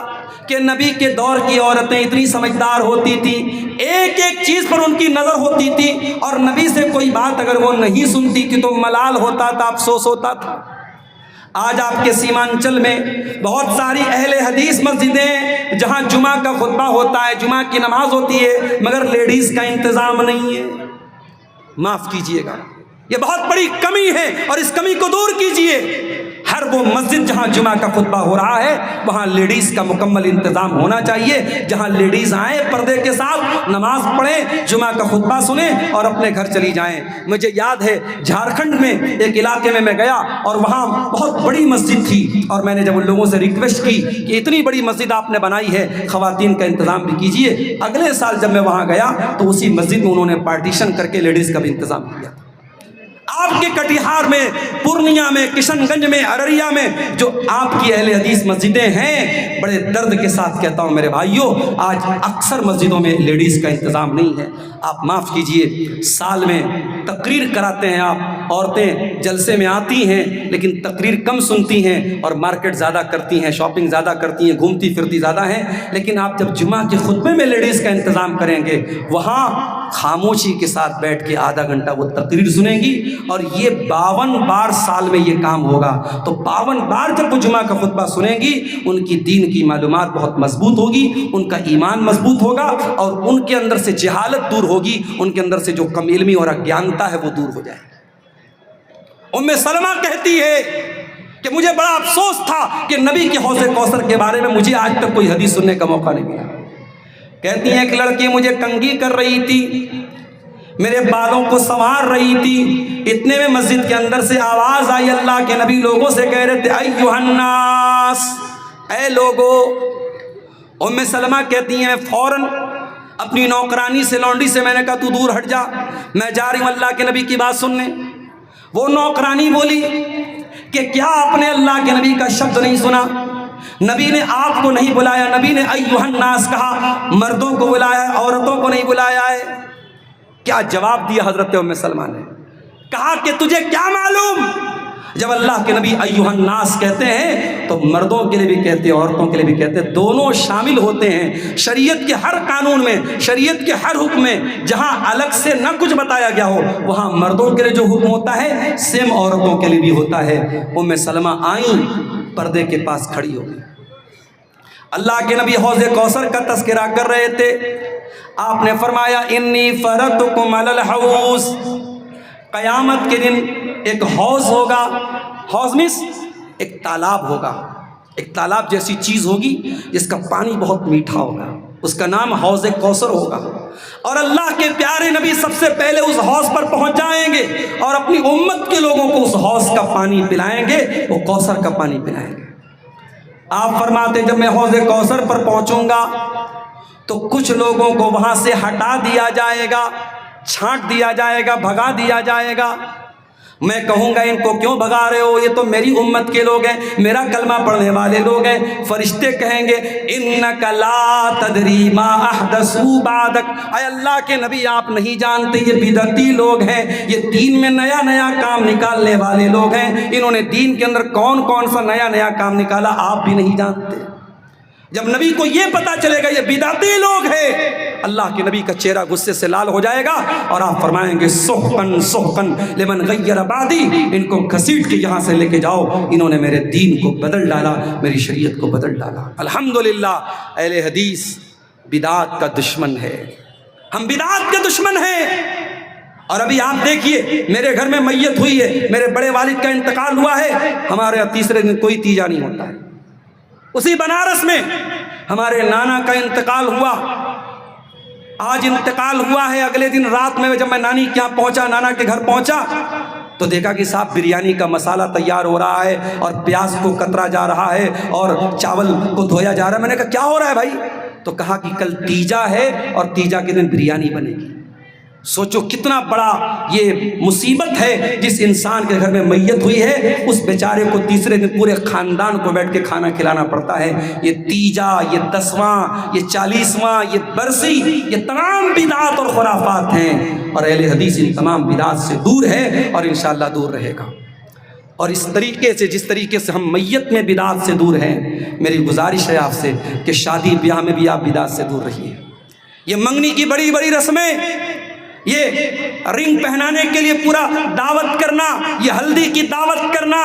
کہ نبی کے دور کی عورتیں اتنی سمجھدار ہوتی تھیں، ایک ایک چیز پر ان کی نظر ہوتی تھی، اور نبی سے کوئی بات اگر وہ نہیں سنتی تھی تو ملال ہوتا تھا، افسوس ہوتا تھا۔ آج آپ کے سیمانچل میں بہت ساری اہل حدیث مسجدیں جہاں جمعہ کا خطبہ ہوتا ہے، جمعہ کی نماز ہوتی ہے، مگر لیڈیز کا انتظام نہیں ہے۔ معاف کیجئے گا، یہ بہت بڑی کمی ہے، اور اس کمی کو دور کیجئے۔ ہر وہ مسجد جہاں جمعہ کا خطبہ ہو رہا ہے وہاں لیڈیز کا مکمل انتظام ہونا چاہیے، جہاں لیڈیز آئیں پردے کے ساتھ، نماز پڑھیں، جمعہ کا خطبہ سنیں اور اپنے گھر چلی جائیں۔ مجھے یاد ہے جھارکھنڈ میں ایک علاقے میں گیا اور وہاں بہت بڑی مسجد تھی، اور میں نے جب ان لوگوں سے ریکویسٹ کی کہ اتنی بڑی مسجد آپ نے بنائی ہے، خواتین کا انتظام بھی کیجئے۔ اگلے سال جب میں وہاں گیا تو اسی مسجد میں انہوں نے پارٹیشن کر کے لیڈیز کا بھی انتظام کیا۔ آپ کے کٹیہار میں، پورنیہ میں، کشن گنج میں، ارریہ میں جو آپ کی اہل حدیث مسجدیں ہیں، بڑے درد کے ساتھ کہتا ہوں میرے بھائیوں، آج اکثر مسجدوں میں لیڈیز کا انتظام نہیں ہے۔ آپ معاف کیجئے، سال میں تقریر کراتے ہیں آپ، عورتیں جلسے میں آتی ہیں لیکن تقریر کم سنتی ہیں اور مارکیٹ زیادہ کرتی ہیں، شاپنگ زیادہ کرتی ہیں، گھومتی پھرتی زیادہ ہیں۔ لیکن آپ جب جمعہ کے خطبے میں لیڈیز کا انتظام کریں گے، وہاں خاموشی کے ساتھ بیٹھ کے آدھا گھنٹہ وہ تقریر سنیں گی، اور یہ 52 بار سال میں یہ کام ہوگا۔ تو 52 بار جب وہ جمعہ کا خطبہ سنیں گی، ان کی دین کی معلومات بہت مضبوط ہوگی، ان کا ایمان مضبوط ہوگا، اور ان کے اندر سے جہالت دور ہوگی، ان کے اندر سے جو کم علمی اور اگیانتا ہے وہ دور ہو جائے گی۔ ام سلمہ کہتی ہے کہ مجھے بڑا افسوس تھا کہ نبی کے حوض کوثر کے بارے میں مجھے آج تک کوئی حدیث سننے کا موقع نہیں ملا۔ کہتی ہیں ایک لڑکی مجھے کنگھی کر رہی تھی، میرے بالوں کو سنوار رہی تھی، اتنے میں مسجد کے اندر سے آواز آئی، اللہ کے نبی لوگوں سے کہہ رہے تھے ایھا الناس، اے لوگو۔ ام سلمہ کہتی ہیں فوراً اپنی نوکرانی سے، لونڈی سے میں نے کہا تو دور ہٹ جا، میں جا رہی ہوں اللہ کے نبی کی بات سننے۔ وہ نوکرانی بولی کہ کیا آپ نے اللہ کے نبی کا شبد نہیں سنا؟ نبی نے آپ کو نہیں بلایا، نبی نے ایھا الناس کہا، مردوں کو بلایا ہے، عورتوں کو نہیں بلایا ہے۔ کیا جواب دیا حضرت ام سلمہ نے؟ کہا کہ تجھے کیا معلوم، جب اللہ کے نبی ایھا الناس کہتے ہیں تو مردوں کے لیے بھی کہتے ہیں، عورتوں کے لیے بھی کہتے ہیں، دونوں شامل ہوتے ہیں۔ شریعت کے ہر قانون میں، شریعت کے ہر حکم میں جہاں الگ سے نہ کچھ بتایا گیا ہو، وہاں مردوں کے لیے جو حکم ہوتا ہے سیم عورتوں کے لیے بھی ہوتا ہے۔ ام سلمہ آئیں، پردے کے پاس کھڑی ہو گئی۔ اللہ کے نبی حوض کوثر کا تذکرہ کر رہے تھے، آپ نے فرمایا انی فرضتکم علی الحوض، قیامت کے دن ایک حوض ہوگا، حوض مینس ایک تالاب ہوگا، ایک تالاب جیسی چیز ہوگی جس کا پانی بہت میٹھا ہوگا، اس کا نام حوض کوثر ہوگا، اور اللہ کے پیارے نبی سب سے پہلے اس حوض پر پہنچ جائیں گے اور اپنی امت کے لوگوں کو اس حوض کا پانی پلائیں گے، وہ کوثر کا پانی پلائیں گے۔ آپ فرماتے جب میں حوض کوثر پر پہنچوں گا تو کچھ لوگوں کو وہاں سے ہٹا دیا جائے گا، چھانٹ دیا جائے گا، بھگا دیا جائے گا۔ میں کہوں گا ان کو کیوں بھگا رہے ہو، یہ تو میری امت کے لوگ ہیں، میرا کلمہ پڑھنے والے لوگ ہیں۔ فرشتے کہیں گے انک لا تدری ما احدثوا بعدک، اے اللہ کے نبی آپ نہیں جانتے یہ بدعتی لوگ ہیں، یہ دین میں نیا نیا کام نکالنے والے لوگ ہیں، انہوں نے دین کے اندر کون کون سا نیا نیا کام نکالا آپ بھی نہیں جانتے۔ جب نبی کو یہ پتا چلے گا یہ بدعتی لوگ ہیں، اللہ کے نبی کا چہرہ غصے سے لال ہو جائے گا اور آپ فرمائیں گے سحقن سحقن لمن غیر بعدی، ان کو گھسیٹ کے یہاں سے لے کے جاؤ، انہوں نے میرے دین کو بدل ڈالا، میری شریعت کو بدل ڈالا۔ الحمدللہ اہل حدیث بدعات کا دشمن ہے، ہم بدعات کے دشمن ہیں۔ اور ابھی آپ دیکھیے میرے گھر میں میت ہوئی ہے، میرے بڑے والد کا انتقال ہوا ہے، ہمارے یہاں تیسرے دن کوئی تیجا نہیں ہوتا ہے۔ اسی بنارس میں ہمارے نانا کا انتقال ہوا، آج انتقال ہوا ہے، اگلے دن رات میں جب میں نانی کے یہاں پہنچا، نانا کے گھر پہنچا تو دیکھا کہ صاحب بریانی کا مسالہ تیار ہو رہا ہے اور پیاز کو کترا جا رہا ہے اور چاول کو دھویا جا رہا ہے۔ میں نے کہا کیا ہو رہا ہے بھائی؟ تو کہا کہ کل تیجا ہے اور تیجا کے دن بریانی بنے گی۔ سوچو کتنا بڑا یہ مصیبت ہے، جس انسان کے گھر میں میت ہوئی ہے اس بیچارے کو تیسرے دن پورے خاندان کو بیٹھ کے کھانا کھلانا پڑتا ہے۔ یہ تیجا، یہ 10واں، یہ 40واں، یہ برسی، یہ تمام بدعات اور خرافات ہیں، اور اہل حدیث ان تمام بدعات سے دور ہے اور انشاءاللہ دور رہے گا۔ اور اس طریقے سے جس طریقے سے ہم میت میں بدعات سے دور ہیں، میری گزارش ہے آپ سے کہ شادی بیاہ میں بھی آپ بدعات سے دور رہیے۔ یہ منگنی کی بڑی بڑی رسمیں، یہ رنگ پہنانے کے لیے پورا دعوت کرنا، یہ ہلدی کی دعوت کرنا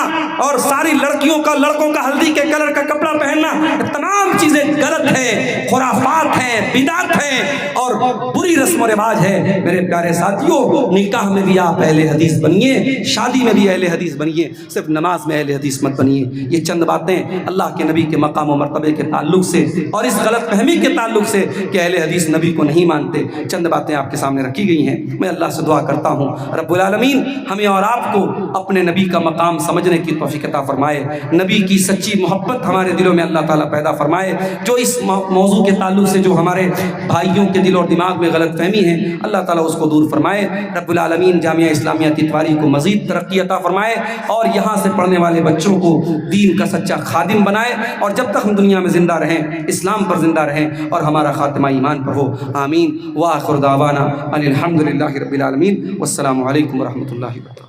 اور ساری لڑکیوں کا لڑکوں کا ہلدی کے کلر کا کپڑا پہننا، تمام چیزیں غلط ہیں، خرافات ہیں، بدعت ہیں اور بری رسم و رواج ہے۔ میرے پیارے ساتھیوں، نکاح میں بھی آپ اہل حدیث بنیے، شادی میں بھی اہل حدیث بنیے، صرف نماز میں اہل حدیث مت بنیے۔ یہ چند باتیں اللہ کے نبی کے مقام و مرتبے کے تعلق سے اور اس غلط فہمی کے تعلق سے کہ اہل حدیث نبی کو نہیں مانتے، چند باتیں آپ کے سامنے رکھی گئی ہیں۔ میں اللہ سے دعا کرتا ہوں رب العالمین ہمیں اور آپ کو اپنے نبی کا مقام سمجھنے کی توفیق عطا فرمائے، نبی کی سچی محبت ہمارے دلوں میں اللہ تعالیٰ پیدا فرمائے۔ جو اس موضوع کے تعلق سے جو ہمارے بھائیوں کے دل اور دماغ میں غلط فہمی ہے اللہ تعالیٰ اس کو دور فرمائے۔ رب العالمین جامعہ اسلامیہ تتواری کو مزید ترقی عطا فرمائے اور یہاں سے پڑھنے والے بچوں کو دین کا سچا خادم بنائے، اور جب تک ہم دنیا میں زندہ رہیں اسلام پر زندہ رہیں اور ہمارا خاتمہ ایمان پر ہو، آمین۔ وآخر دعوانا ان الحمد للہ رب العالمین، والسلام علیکم ورحمۃ اللہ وبرکاتہ۔